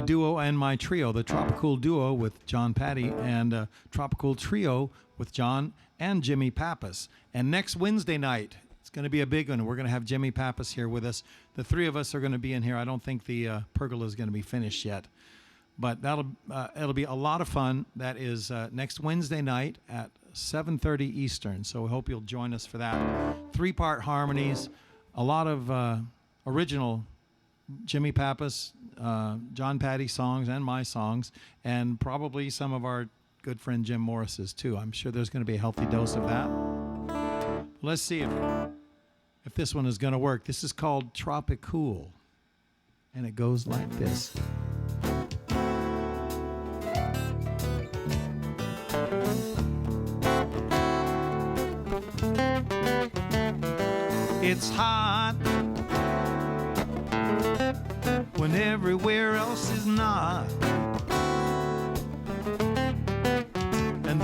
duo and my trio, the Tropical Duo with John Patty and Tropical Trio with John and Jimmy Pappas. And next Wednesday night, it's going to be a big one. We're going to have Jimmy Pappas here with us. The three of us are going to be in here. I don't think the pergola is going to be finished yet, but it'll be a lot of fun. That is next Wednesday night at 7:30 Eastern. So we hope you'll join us for that. 3-part harmonies, a lot of original Jimmy Pappas, John Patty songs, and my songs, and probably some of our good friend Jim Morris's too. I'm sure there's going to be a healthy dose of that. Let's see if this one is going to work. This is called Tropicool, and it goes like this. It's hot when everywhere else is not.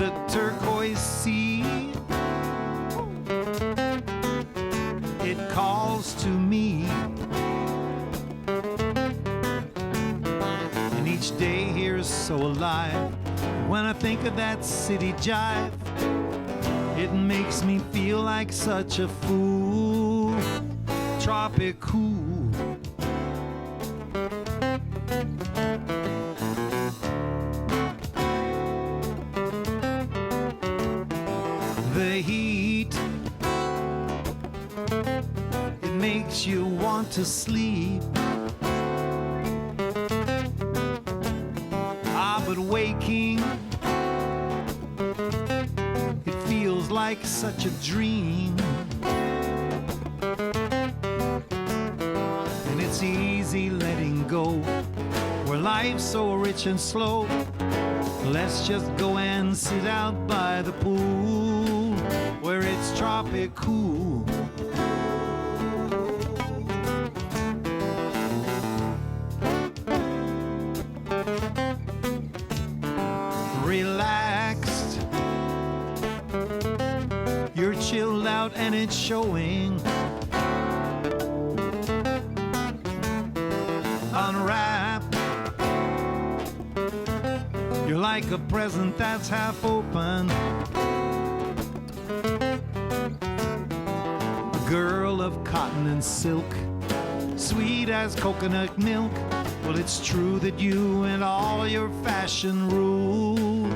the turquoise sea. It calls to me, and each day here is so alive. When I think of that city jive, it makes me feel like such a fool. Tropical. The heat, it makes you want to sleep. But waking, it feels like such a dream. And it's easy letting go, where life's so rich and slow. Let's just go and sit out by the pool, where it's tropical. Relaxed, you're chilled out and it's showing. Unwrapped, you're like a present that's half open. A girl of cotton and silk, sweet as coconut milk. Well, it's true that you and all your fashion rules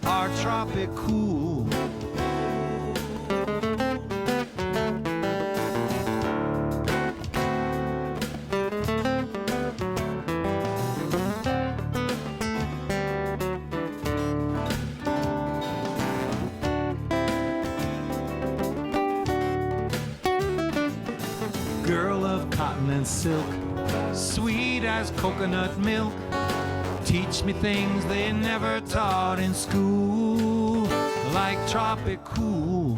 are tropical. Girl of cotton and silk, sweet as coconut milk. Teach me things they never taught in school, like tropical.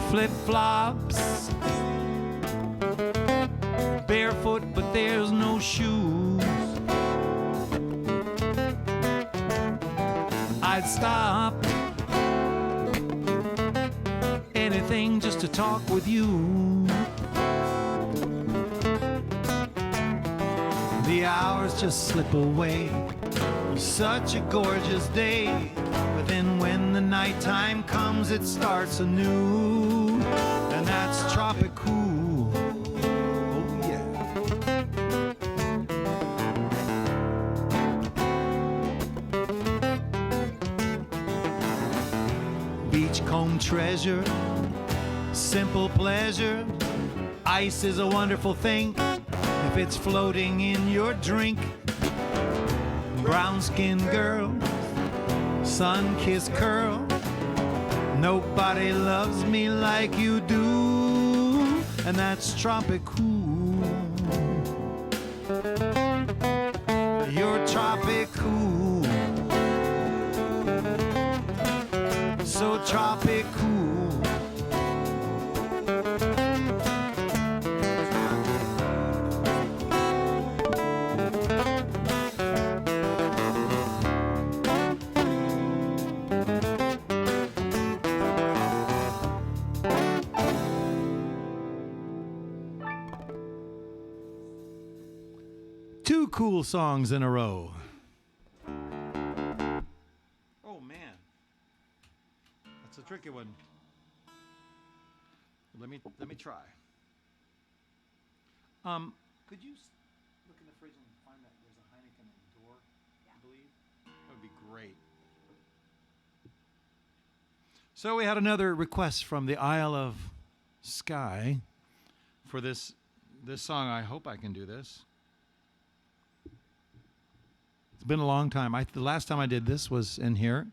Flip-flops, barefoot but there's no shoes. I'd stop anything just to talk with you. The hours just slip away, such a gorgeous day. But then when the nighttime comes, it starts anew, and that's tropical. Oh yeah. Beachcomb treasure, simple pleasure. Ice is a wonderful thing if it's floating in your drink. Brown-skinned girl, sun-kissed curl. Nobody loves me like you do, and that's tropical. You're tropical, so tropical. Two cool songs in a row. Oh man, that's a tricky one. Let me try. Could you look in the fridge and find that there's a Heineken on the door? I believe that would be great. So we had another request from the Isle of Skye for this song. I hope I can do this. It's been a long time. The last time I did this was in here.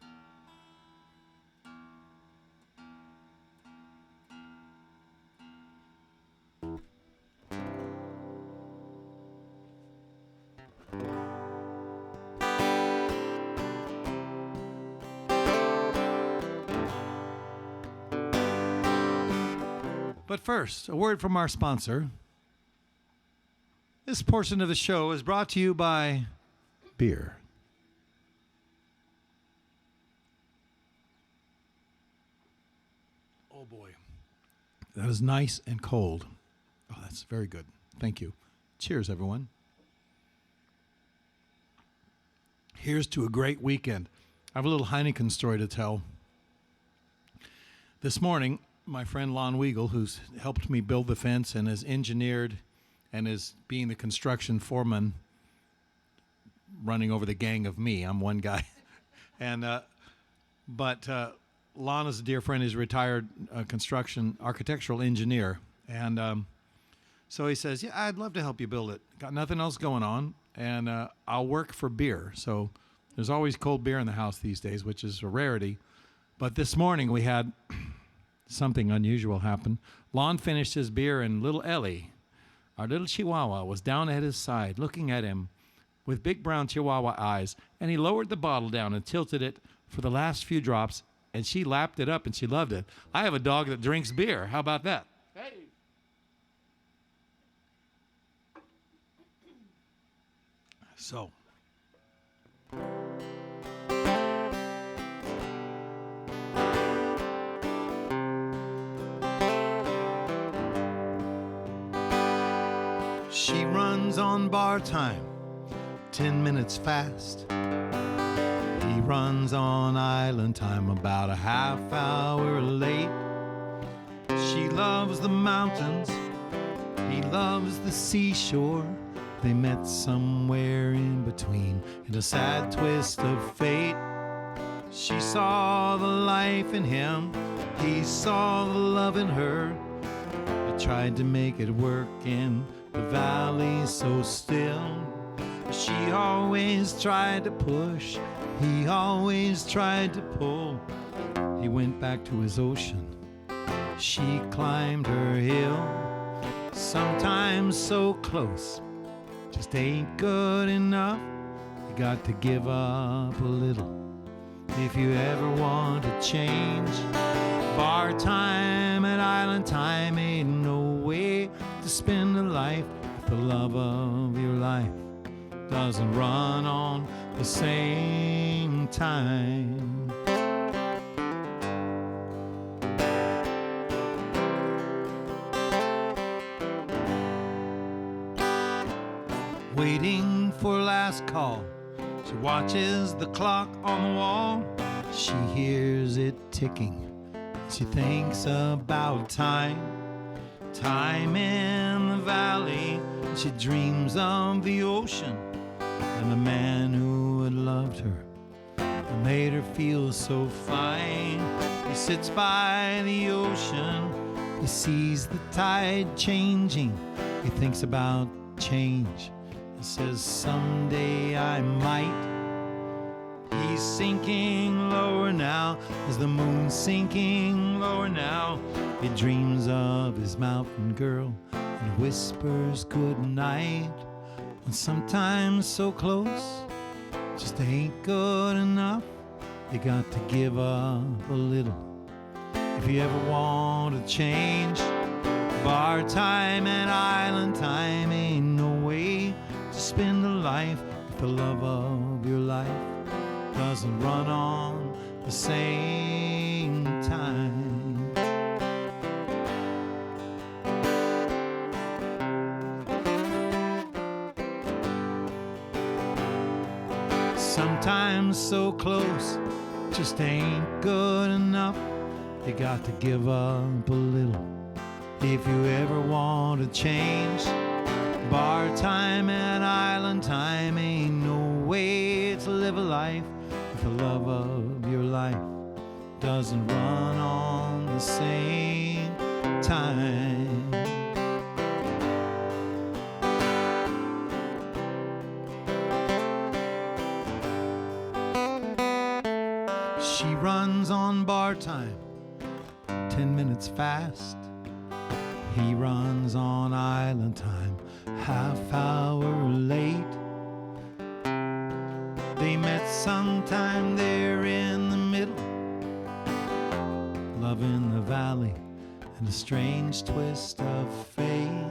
But first, a word from our sponsor, This portion of the show is brought to you by beer. Oh boy. That is nice and cold. Oh, that's very good. Thank you. Cheers, everyone. Here's to a great weekend. I have a little Heineken story to tell. This morning, my friend Lon Weigel, who's helped me build the fence and has engineered and is being the construction foreman, running over the gang of me. I'm one guy. But Lon is a dear friend. He's a retired construction architectural engineer. And so he says, yeah, I'd love to help you build it. Got nothing else going on, and I'll work for beer. So there's always cold beer in the house these days, which is a rarity. But this morning we had something unusual happen. Lon finished his beer, and little Ellie, our little Chihuahua, was down at his side looking at him with big brown Chihuahua eyes. And he lowered the bottle down and tilted it for the last few drops, and she lapped it up and she loved it. I have a dog that drinks beer. How about that? Hey. So. She runs on bar time, 10 minutes fast. He runs on island time, about a half hour late. She loves the mountains, he loves the seashore. They met somewhere in between, in a sad twist of fate. She saw the life in him, he saw the love in her. They tried to make it work in the valley so still. She always tried to push, he always tried to pull. He went back to his ocean, she climbed her hill. Sometimes so close just ain't good enough. You got to give up a little if you ever want to change. Bar time and island time ain't no way to spend a life if the love of your life doesn't run on the same time. Waiting for last call, she watches the clock on the wall. She hears it ticking, she thinks about time. Time in the valley, she dreams of the ocean and the man who had loved her and made her feel so fine. He sits by the ocean, he sees the tide changing, he thinks about change. He says, someday I might. He's sinking lower now, as the moon's sinking lower now. He dreams of his mountain girl and whispers good night. And sometimes so close just ain't good enough. You got to give up a little if you ever want to change. Bar time and island time ain't no way to spend a life if the love of your life doesn't run on the same time. Sometimes so close just ain't good enough. You got to give up a little if you ever want to change. Bar time and island time ain't no way to live a life if the love of your life doesn't run on the same time. She runs on bar time, 10 minutes fast. He runs on island time, half hour late. They met sometime there in the middle, love in the valley and a strange twist of fate.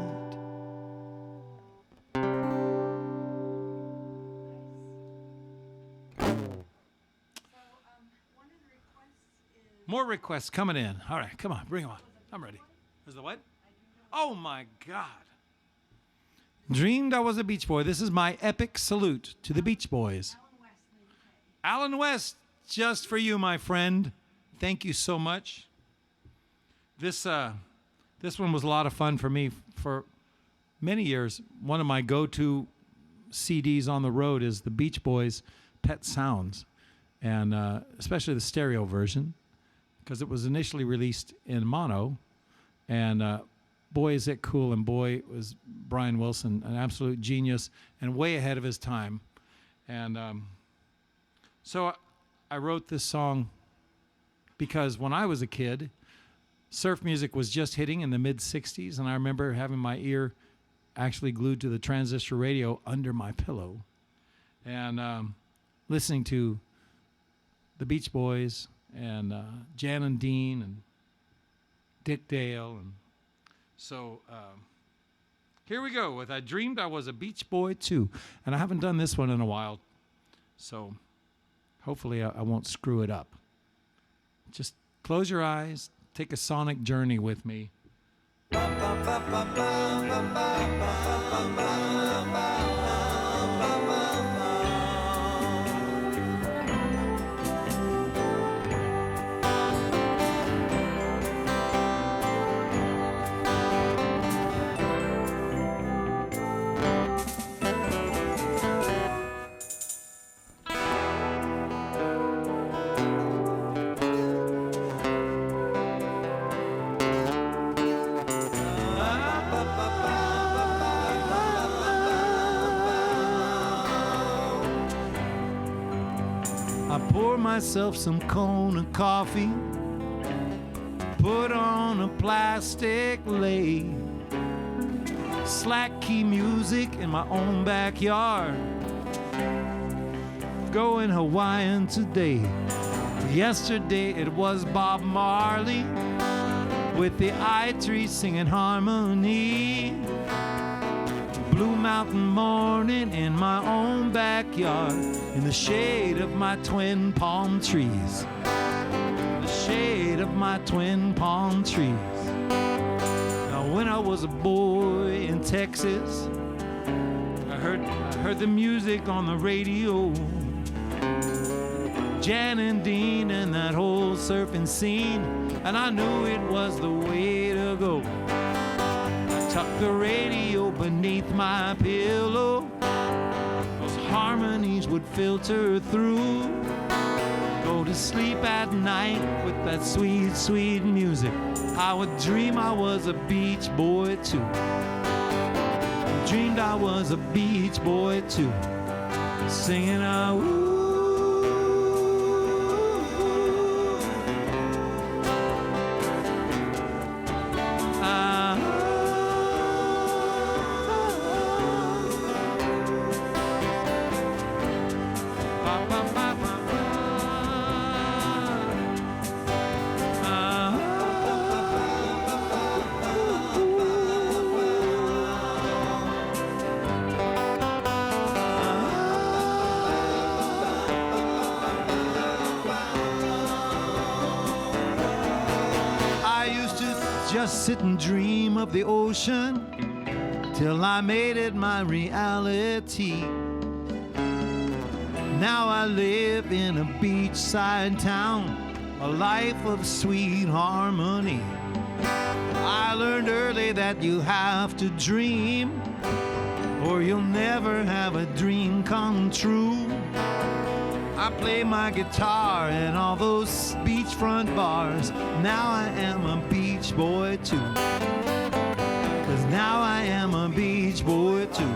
More requests coming in. All right, come on, bring them on. I'm ready. Is the what? Oh my God. Dreamed I was a Beach Boy. This is my epic salute to the Beach Boys. Alan West, just for you, my friend. Thank you so much. This one was a lot of fun for me for many years. One of my go-to CDs on the road is the Beach Boys' Pet Sounds, and especially the stereo version, because it was initially released in mono, and boy, is it cool, and boy, was Brian Wilson an absolute genius and way ahead of his time. And so I wrote this song because when I was a kid, surf music was just hitting in the mid-'60s, and I remember having my ear actually glued to the transistor radio under my pillow and listening to the Beach Boys and Jan and Dean and Dick Dale. And so here we go with I Dreamed I Was a Beach Boy Too. And I haven't done this one in a while, so hopefully I won't screw it up. Just close your eyes, take a sonic journey with me. I pour myself some Kona coffee, put on a plastic lei, slack key music in my own backyard, going Hawaiian today. Yesterday it was Bob Marley with the I-Tree singing harmony. Blue Mountain morning in my own backyard, in the shade of my twin palm trees, the shade of my twin palm trees. Now when I was a boy in Texas, I heard the music on the radio, Jan and Dean and that whole surfing scene, and I knew it was the way to go. Tuck the radio beneath my pillow, those harmonies would filter through. Go to sleep at night with that sweet, sweet music. I would dream I was a beach boy too. Dreamed I was a beach boy too, singing a ooh. Just sit and dream of the ocean till I made it my reality. Now I live in a beachside town, a life of sweet harmony. I learned early that you have to dream, or you'll never have a dream come true. I play my guitar in all those beachfront bars. Now I am a beach boy too, 'cause now I am a beach boy too.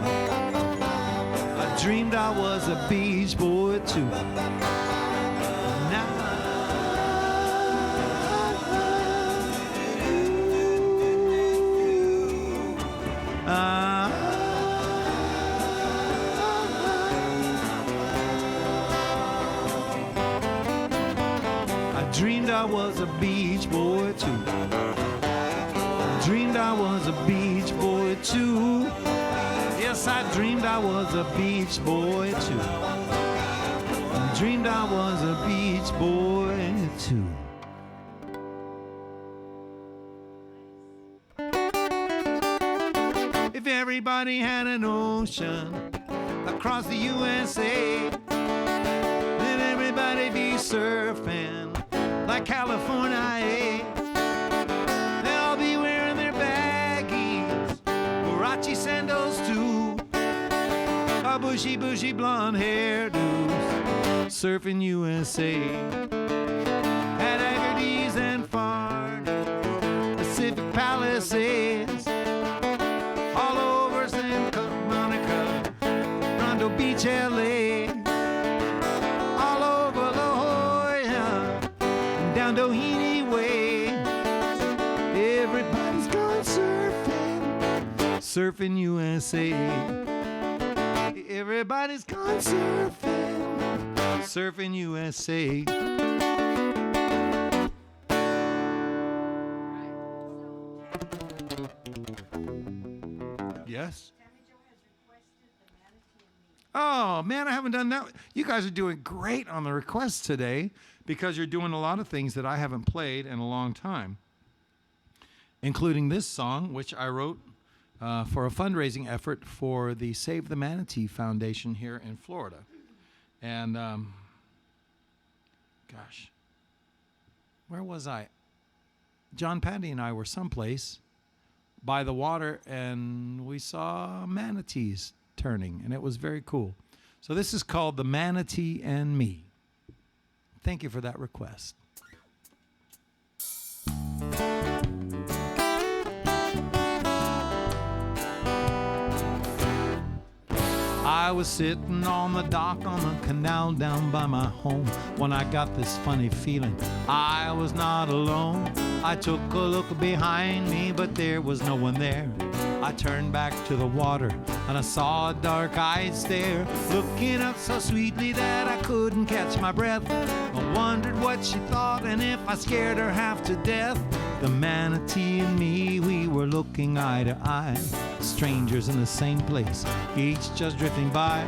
I dreamed I was a beach boy too. Now dreamed I was a beach boy too. I dreamed I was a beach boy too. Yes, I dreamed I was a beach boy too. I dreamed I was a beach boy too. everybody had an ocean across the USA. Then everybody be surfing like California. They'll all be wearing their baggies, Huarache sandals too, a bushy blonde hairdos, surfing USA. At Agadir's and Farnham, Pacific Palisades, all over Santa Monica, Rondo Beach, LA, all over La Jolla, and down Doheny Way. Everybody's gone surfing USA. Everybody's gone surfing USA. Yes? Oh, man, I haven't done that. You guys are doing great on the requests today because you're doing a lot of things that I haven't played in a long time, including this song, which I wrote for a fundraising effort for the Save the Manatee Foundation here in Florida. And, gosh, where was I? John Patty and I were someplace by the water, and we saw manatees turning, and it was very cool. So this is called The Manatee and Me. Thank you for that request. I was sitting on the dock on the canal down by my home when I got this funny feeling I was not alone. I took a look behind me, but there was no one there. I turned back to the water and I saw a dark-eyed stare, looking up so sweetly that I couldn't catch my breath. I wondered what she thought and if I scared her half to death. The manatee and me, we were looking eye to eye, strangers in the same place, each just drifting by.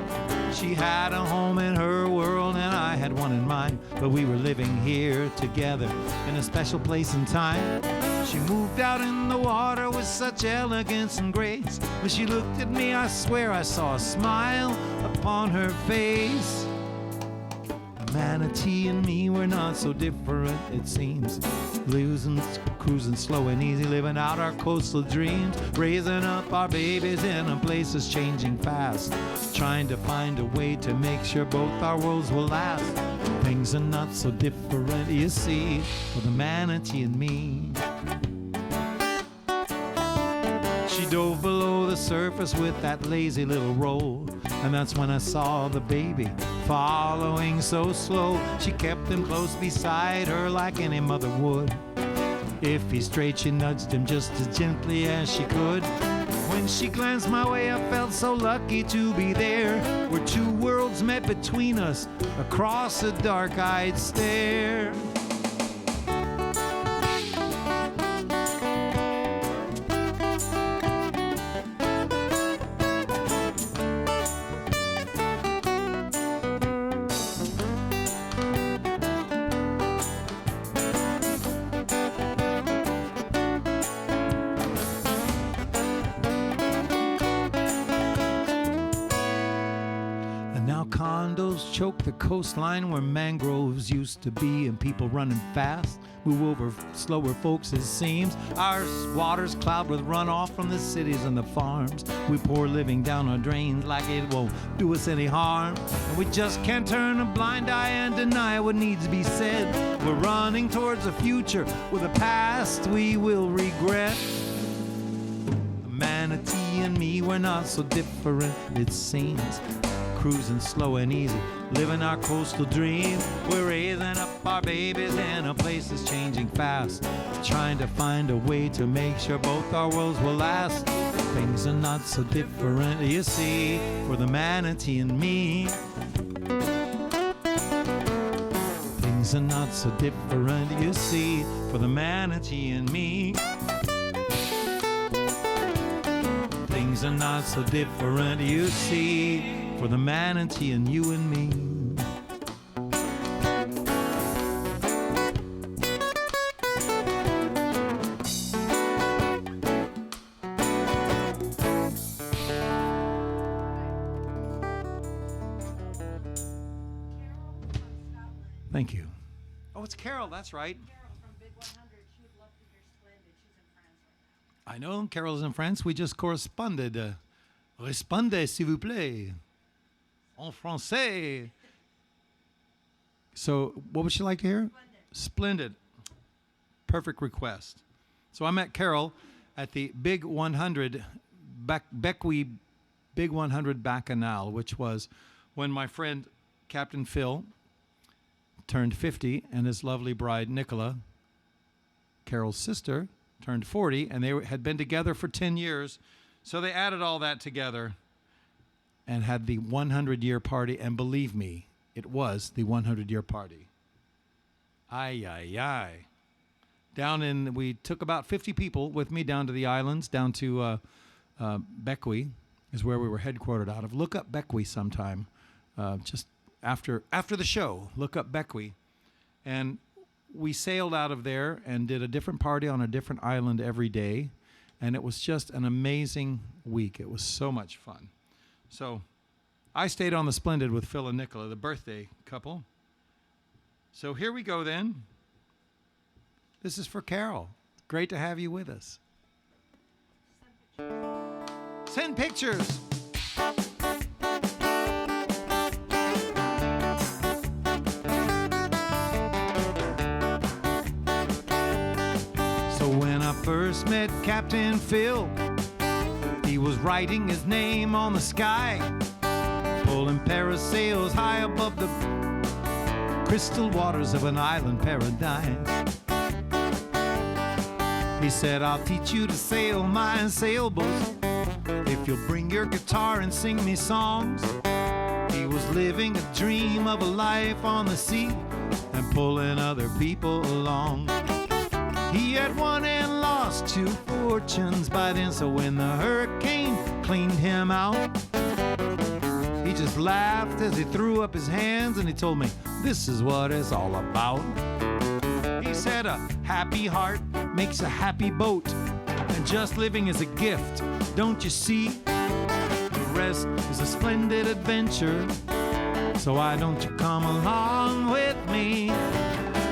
She had a home in her world and I had one in mine, but we were living here together in a special place and time. She moved out in the water with such elegance and grace. When she looked at me, I swear I saw a smile upon her face. The manatee and me were not so different, it seems. Cruising slow and easy, living out our coastal dreams, raising up our babies in a place that's changing fast, trying to find a way to make sure both our worlds will last. Things are not so different, you see, for the manatee and me. She dove below the surface with that lazy little roll, and that's when I saw the baby following so slow. She kept him close beside her like any mother would. If he strayed, she nudged him just as gently as she could. When she glanced my way, I felt so lucky to be there, where two worlds met between us across a dark-eyed stare. Condos choke the coastline where mangroves used to be, and people running fast move over slower folks, it seems. Our waters cloud with runoff from the cities and the farms. We pour living down our drains like it won't do us any harm, and we just can't turn a blind eye and deny what needs to be said. We're running towards a future with a past we will regret. The manatee and me, we're not so different, it seems. Cruising slow and easy, living our coastal dream. We're raising up our babies in a place that's changing fast, trying to find a way to make sure both our worlds will last. Things are not so different, you see, for the manatee and me. Things are not so different, you see, for the manatee and me. Things are not so different, you see, for the manatee and you and me. Thank you. Oh, it's Carol. That's right. Carol from Big 100. She would love to hear Splendid. She's in France right now. I know Carol's in France. We just corresponded. Répondez, s'il vous plaît. En français. So, what would you like to hear? Splendid. Perfect request. So I met Carol at the Big 100, Bequia Big 100 Bacchanal, which was when my friend Captain Phil turned 50 and his lovely bride Michaela, Carol's sister, turned 40, and they had been together for 10 years. So they added all that together and had the 100-year party, and believe me, it was the 100-year party. Ay, ay, ay. We took about 50 people with me down to the islands, down to Bequia is where we were headquartered out of. Look up Bequia sometime, just after the show. Look up Bequia. And we sailed out of there and did a different party on a different island every day. And it was just an amazing week. It was so much fun. So I stayed on the Splendid with Phil and Michaela, the birthday couple. So here we go then. This is for Carol. Great to have you with us. Send pictures. So when I first met Captain Phil, he was writing his name on the sky, pulling parasails high above the crystal waters of an island paradise. He said, I'll teach you to sail my sailboat if you'll bring your guitar and sing me songs. He was living a dream of a life on the sea and pulling other people along. He had won and lost 2 fortunes by then, so when the hurricane cleaned him out, he just laughed as he threw up his hands and he told me, this is what it's all about. He said, a happy heart makes a happy boat, and just living is a gift, don't you see? The rest is a splendid adventure, so why don't you come along with me?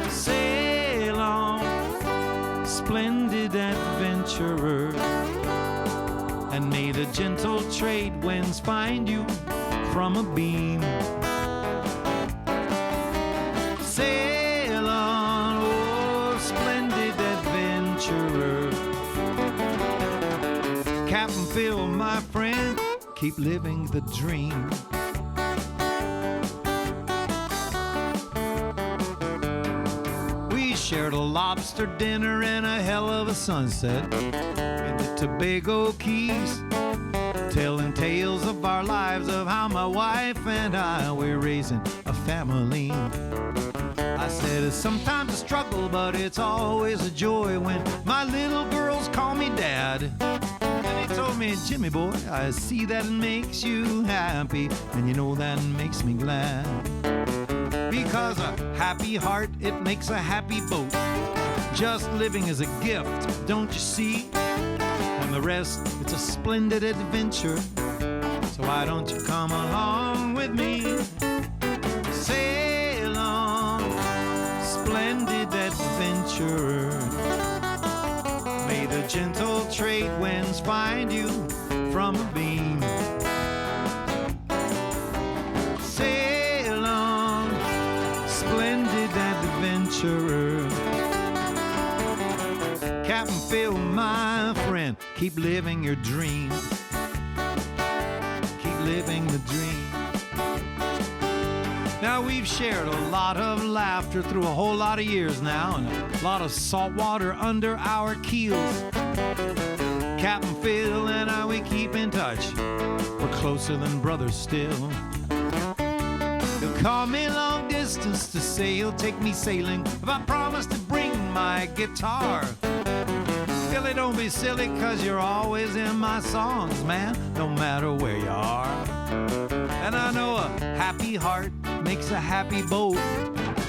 Sail on, splendid adventurer, and may the gentle trade winds find you from a beam. Sail on, oh splendid adventurer. Captain Phil, my friend, keep living the dream. We shared a lobster dinner and a hell of a sunset in the Tobago Keys, telling tales of our lives, of how my wife and I were raising a family. I said it's sometimes a struggle, but it's always a joy when my little girls call me dad. And he told me, Jimmy boy, I see that it makes you happy, and you know that makes me glad. Because a happy heart, it makes a happy boat. Just living is a gift, don't you see? And the rest, it's a splendid adventure. So why don't you come along with me? Sail on, splendid adventurer. May the gentle trade winds find you from a beam. Sail on, splendid adventurer. Captain Phil, my friend, keep living your dream. Keep living the dream. Now we've shared a lot of laughter through a whole lot of years now, and a lot of salt water under our keels. Captain Phil and I, we keep in touch. We're closer than brothers still. He'll call me long distance to say he'll take me sailing if I promise to bring my guitar. Billy, don't be silly, 'cause you're always in my songs, man, no matter where you are. And I know a happy heart makes a happy boat.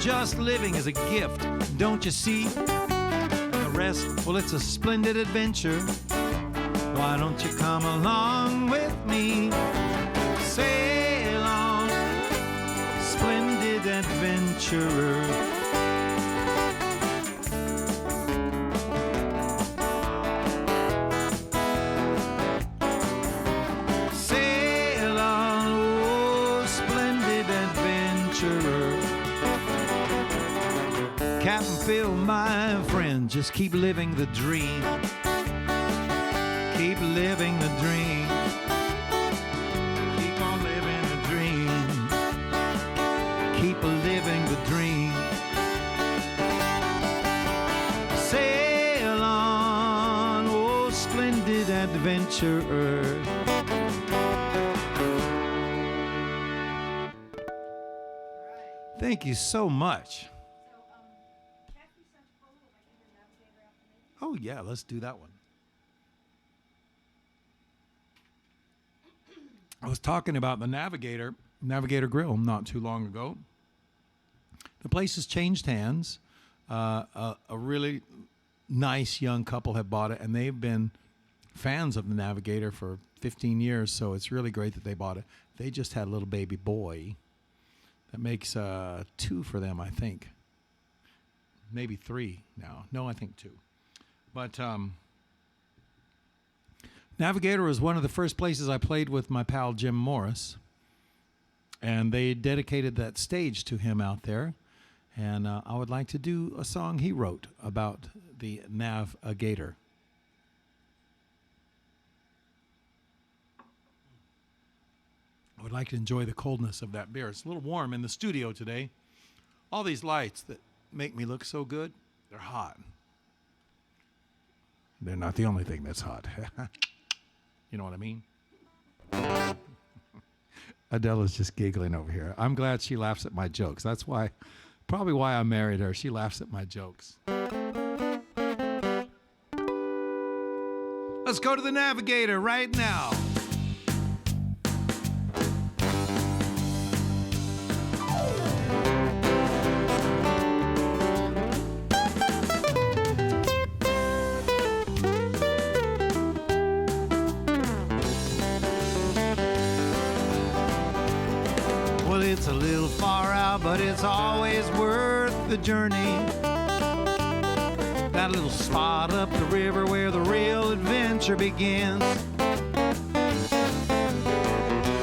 Just living is a gift, don't you see? The rest, well, it's a splendid adventure. Why don't you come along with me? Sail on, splendid adventurer. fulfill, my friend. Just keep living the dream. Keep living the dream. Keep on living the dream. Keep living the dream. Sail on, oh splendid adventurer. Thank you so much. Oh, yeah, let's do that one. I was talking about the Navigator Grill not too long ago. The place has changed hands. A really nice young couple have bought it, and they've been fans of the Navigator for 15 years, so it's really great that they bought it. They just had a little baby boy. That makes 2 for them, I think. Maybe 3 now. No, I think 2. But Navigator was one of the first places I played with my pal Jim Morris. And they dedicated that stage to him out there. And I would like to do a song he wrote about the Navigator. I would like to enjoy the coldness of that beer. It's a little warm in the studio today. All these lights that make me look so good, they're hot. They're not the only thing that's hot. You know what I mean? Adela's just giggling over here. I'm glad she laughs at my jokes. That's probably why I married her. She laughs at my jokes. Let's go to the Navigator right now. It's a little far out, but it's always worth the journey. That little spot up the river where the real adventure begins.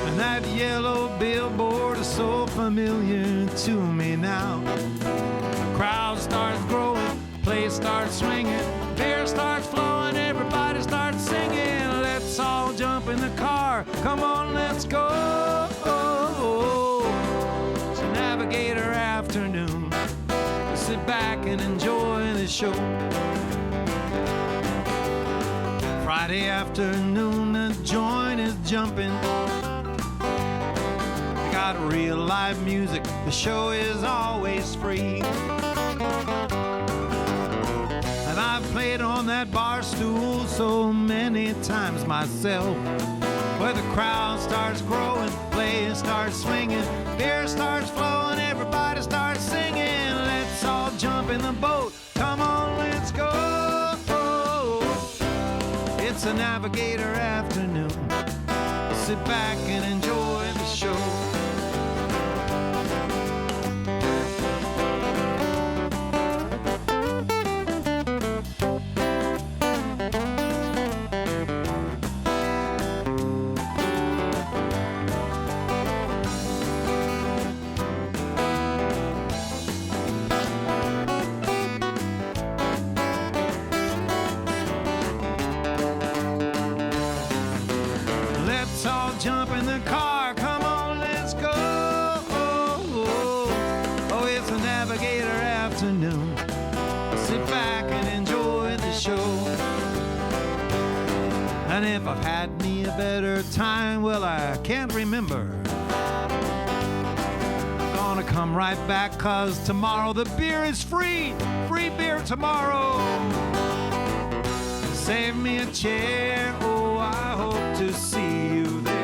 And that yellow billboard is so familiar to me now. The crowd starts growing, place starts swinging, beer starts flowing, everybody starts singing. Let's all jump in the car, come on, let's go. Navigator afternoon. Sit back and enjoy the show. Friday afternoon, the joint is jumping. They got real live music. The show is always free. And I've played on that bar stool so many times myself, where the crowd starts growing, play starts swinging, beer starts flowing, everybody starts singing. Let's all jump in the boat, come on, let's go. It's a Navigator afternoon. Sit back and enjoy the show. Jump in the car, come on, let's go. Oh, it's a Navigator afternoon. Sit back and enjoy the show. And if I've had me a better time, well, I can't remember. I'm gonna come right back, 'cause tomorrow the beer is free. Free beer tomorrow. Save me a chair, oh, I hope to see you there.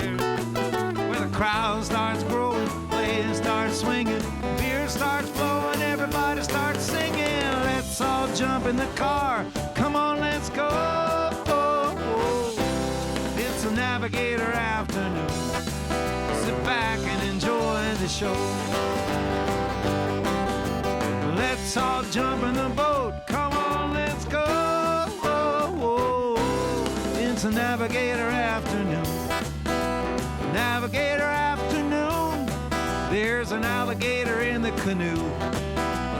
Crowd starts growing, play starts swinging, beer starts flowing, everybody starts singing. Let's all jump in the car, come on, let's go. It's a Navigator afternoon. Sit back and enjoy the show. Let's all jump in the boat, come on, let's go. It's a Navigator afternoon. Navigator afternoon. There's an alligator in the canoe.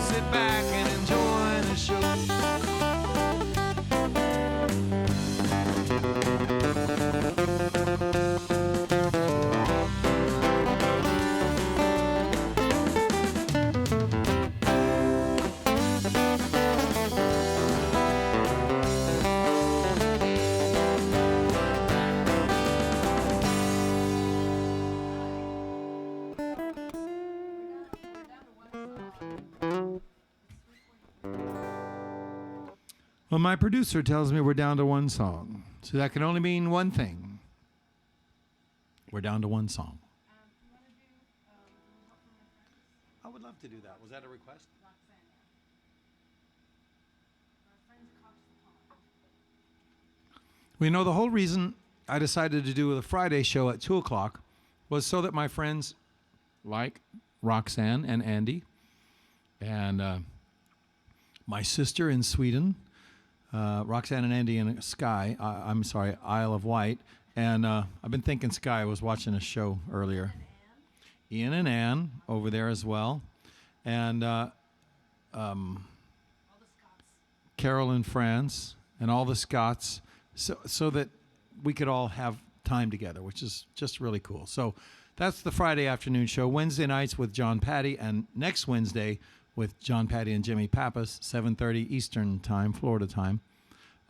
Sit back and enjoy the show. Well, my producer tells me we're down to one song. So that can only mean one thing. We're down to one song. You want to do help from my friends? I would love to do that. Was that a request? Roxanne, yeah. Our friends across the pond. Well, you know, the whole reason I decided to do the Friday show at 2 o'clock was so that my friends like Roxanne and Andy and my sister in Sweden, Roxanne and Andy in Skye, I'm sorry, Isle of Wight. And I've been thinking Skye. I was watching a show earlier. Ian and Ann over there as well. And All the Scots. Carol in France and all the Scots, so that we could all have time together, which is just really cool. So that's the Friday afternoon show. Wednesday nights with John Patty, and next Wednesday with John Patty and Jimmy Pappas, 7:30 Eastern time, Florida time.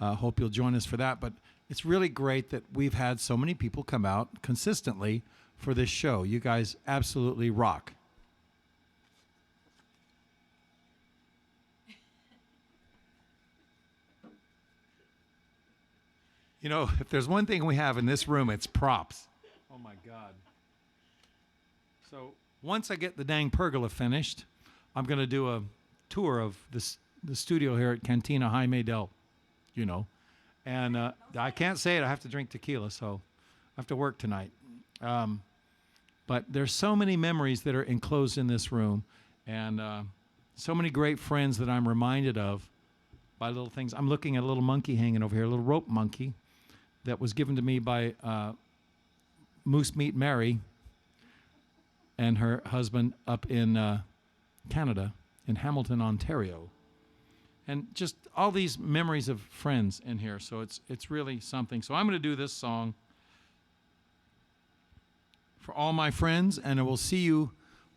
Hope you'll join us for that. But it's really great that we've had so many people come out consistently for this show. You guys absolutely rock. You know, if there's one thing we have in this room, it's props. Oh, my God. So once I get the dang pergola finished, I'm going to do a tour of the studio here at Cantina Jaime del, you know. And I can't say it. I have to drink tequila, so I have to work tonight. But there's so many memories that are enclosed in this room, and so many great friends that I'm reminded of by little things. I'm looking at a little monkey hanging over here, a little rope monkey that was given to me by Moose Meat Mary and her husband up in Canada, in Hamilton, Ontario. And just all these memories of friends in here. So it's really something. So I'm going to do this song for all my friends, and I will see you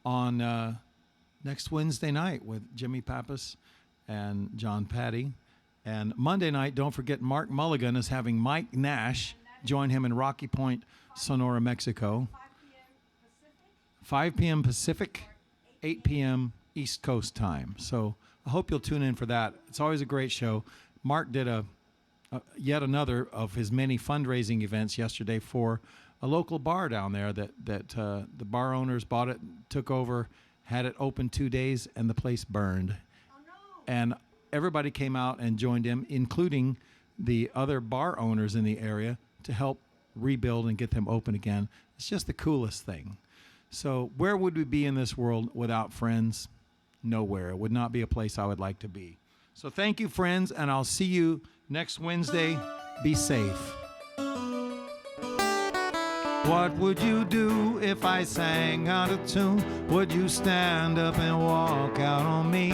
on next Wednesday night with Jimmy Pappas and John Patty. And Monday night, don't forget, Mark Mulligan is having Mike Nash join him in Rocky Point, Sonora, Mexico. 5 p.m. Pacific, 8 p.m. East Coast time. So I hope you'll tune in for that. It's always a great show. Mark did yet another of his many fundraising events yesterday for a local bar down there that the bar owners bought it, took over, had it open 2 days, and the place burned. Oh, no. And everybody came out and joined him, including the other bar owners in the area, to help rebuild and get them open again. It's just the coolest thing. So where would we be in this world without friends? Nowhere. It would not be a place I would like to be. So thank you, friends, and I'll see you next Wednesday. Be safe. What would you do if I sang out of tune? Would you stand up and walk out on me?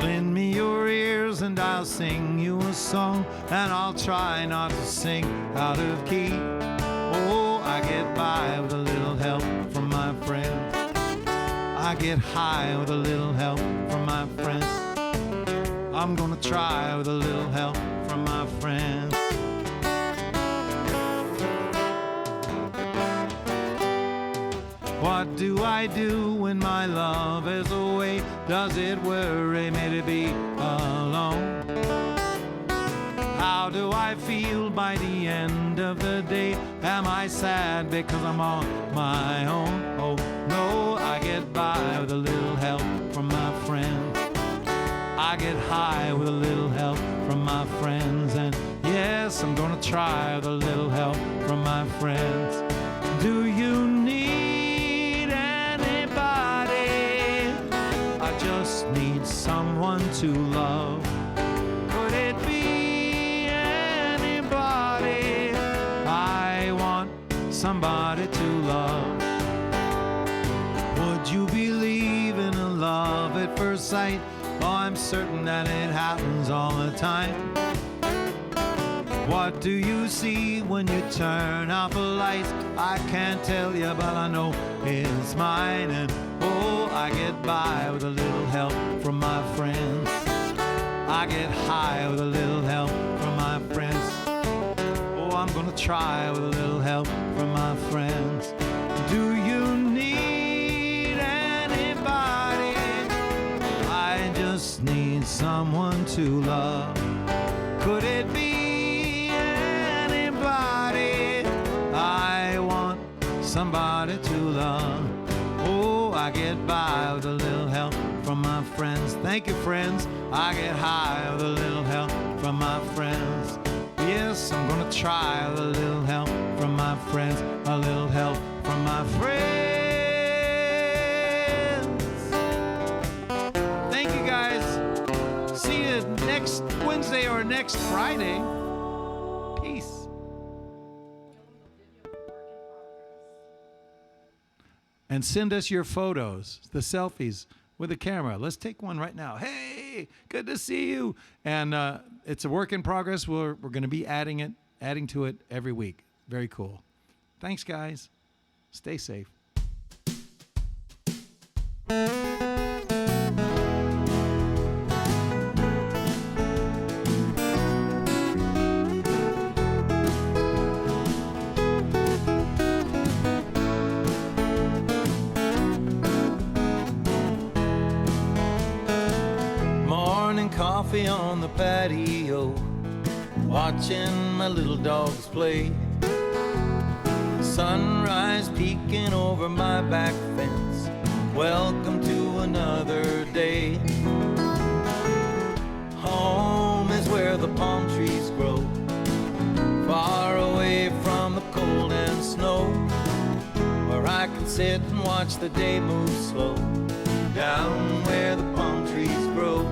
Lend me your ears and I'll sing you a song, and I'll try not to sing out of key. Oh, I get by with a little help from my friends. I get high with a little help from my friends. I'm gonna try with a little help from my friends. What do I do when my love is away? Does it worry me to be alone? How do I feel by the end of the day? Am I sad because I'm on my own? Oh no, I get by with a little help from my friends. I get high with a little help from my friends. And yes, I'm gonna try with a little help from my friends. Do you need anybody? I just need someone to love. Could it be anybody? I want somebody to love. Would you believe in a love at first sight? Oh, I'm certain that it happens all the time. What do you see when you turn off the lights? I can't tell you, but I know it's mine. And oh, I get by with a little help from my friends. I get high with a little help from my friends. Oh, I'm gonna try with a little help from my friends. Do you need anybody? I just need someone to love. Could it be anybody? I want somebody to love. Oh, I get by with a little help from my friends. Thank you, friends. I get high with a little help from my friends. Yes, I'm gonna try with a little help from my friends. A little help from my friends. Thank you, guys. See you next Wednesday or next Friday. Peace. And send us your photos, the selfies with a camera. Let's take one right now. Hey, good to see you. And it's a work in progress. We're going to be adding to it every week. Very cool. Thanks, guys. Stay safe. Coffee on the patio, watching my little dogs play. Sunrise peeking over my back fence. Welcome to another day. Home is where the palm trees grow, far away from the cold and snow, where I can sit and watch the day move slow, down where the palm trees grow.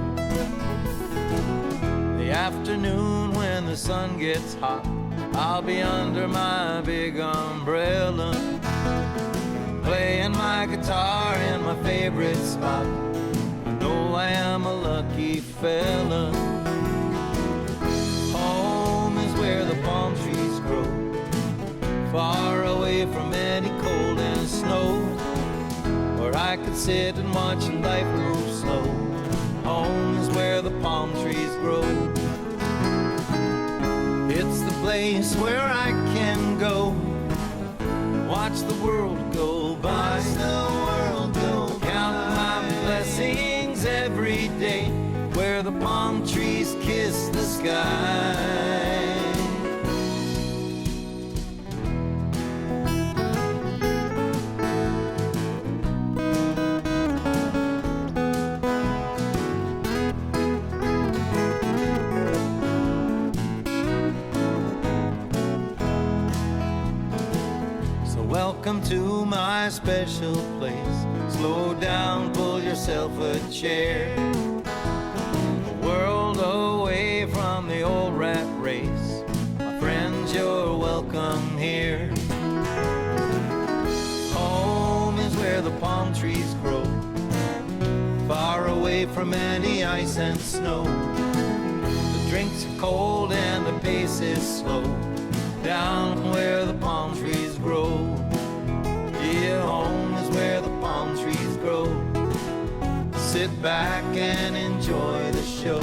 The afternoon when the sun gets hot, I'll be under my big umbrella, playing my guitar in my favorite spot. I know I am a lucky fella. Home is where the palm trees grow, far away from any cold and snow, where I could sit and watch life move slow. Home is where the palm trees grow. It's the place where I can go, watch the world go by, count my blessings every day, where the palm trees kiss the sky. Welcome to my special place. Slow down, pull yourself a chair. A world away from the old rat race. My friends, you're welcome here. Home is where the palm trees grow, far away from any ice and snow. The drinks are cold and the pace is slow, down where the palm trees grow. Yeah, home is where the palm trees grow. Sit back and enjoy the show.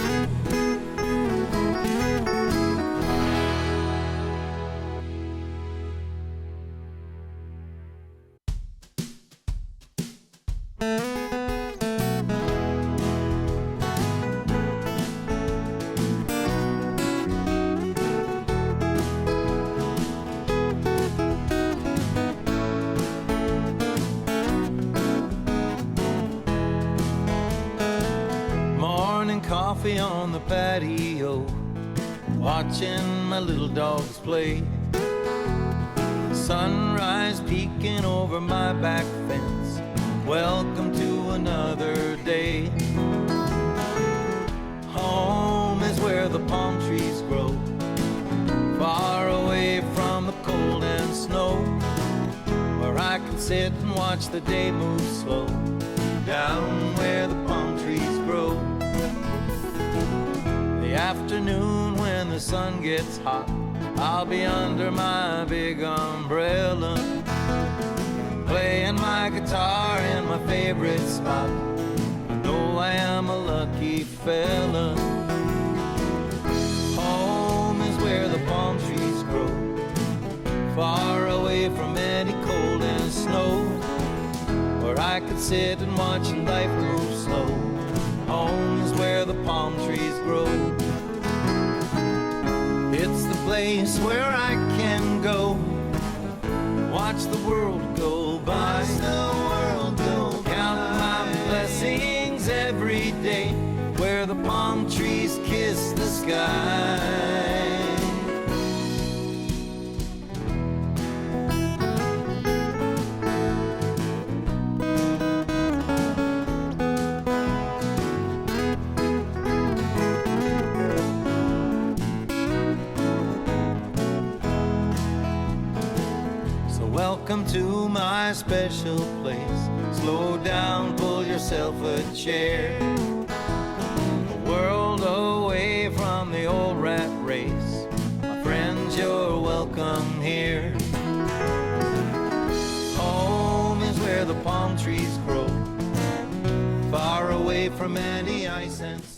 Coffee on the patio, watching my little dogs play. Sunrise peeking over my back fence. Welcome to another day. Home is where the palm trees grow, far away from the cold and snow, where I can sit and watch the day move slow, down where the palm trees grow. the afternoon when the sun gets hot, I'll be under my big umbrella, playing my guitar in my favorite spot. I know I am a lucky fella. Home is where the palm trees grow, far away from any cold and snow, where I could sit and watch life move slow. Home is where the palm trees grow. It's the place where I can go, watch the world go by, count my blessings every day, where the palm trees kiss the sky. Welcome to my special place. Slow down, pull yourself a chair. A world away from the old rat race. My friends, you're welcome here. Home is where the palm trees grow, far away from any ice and snow.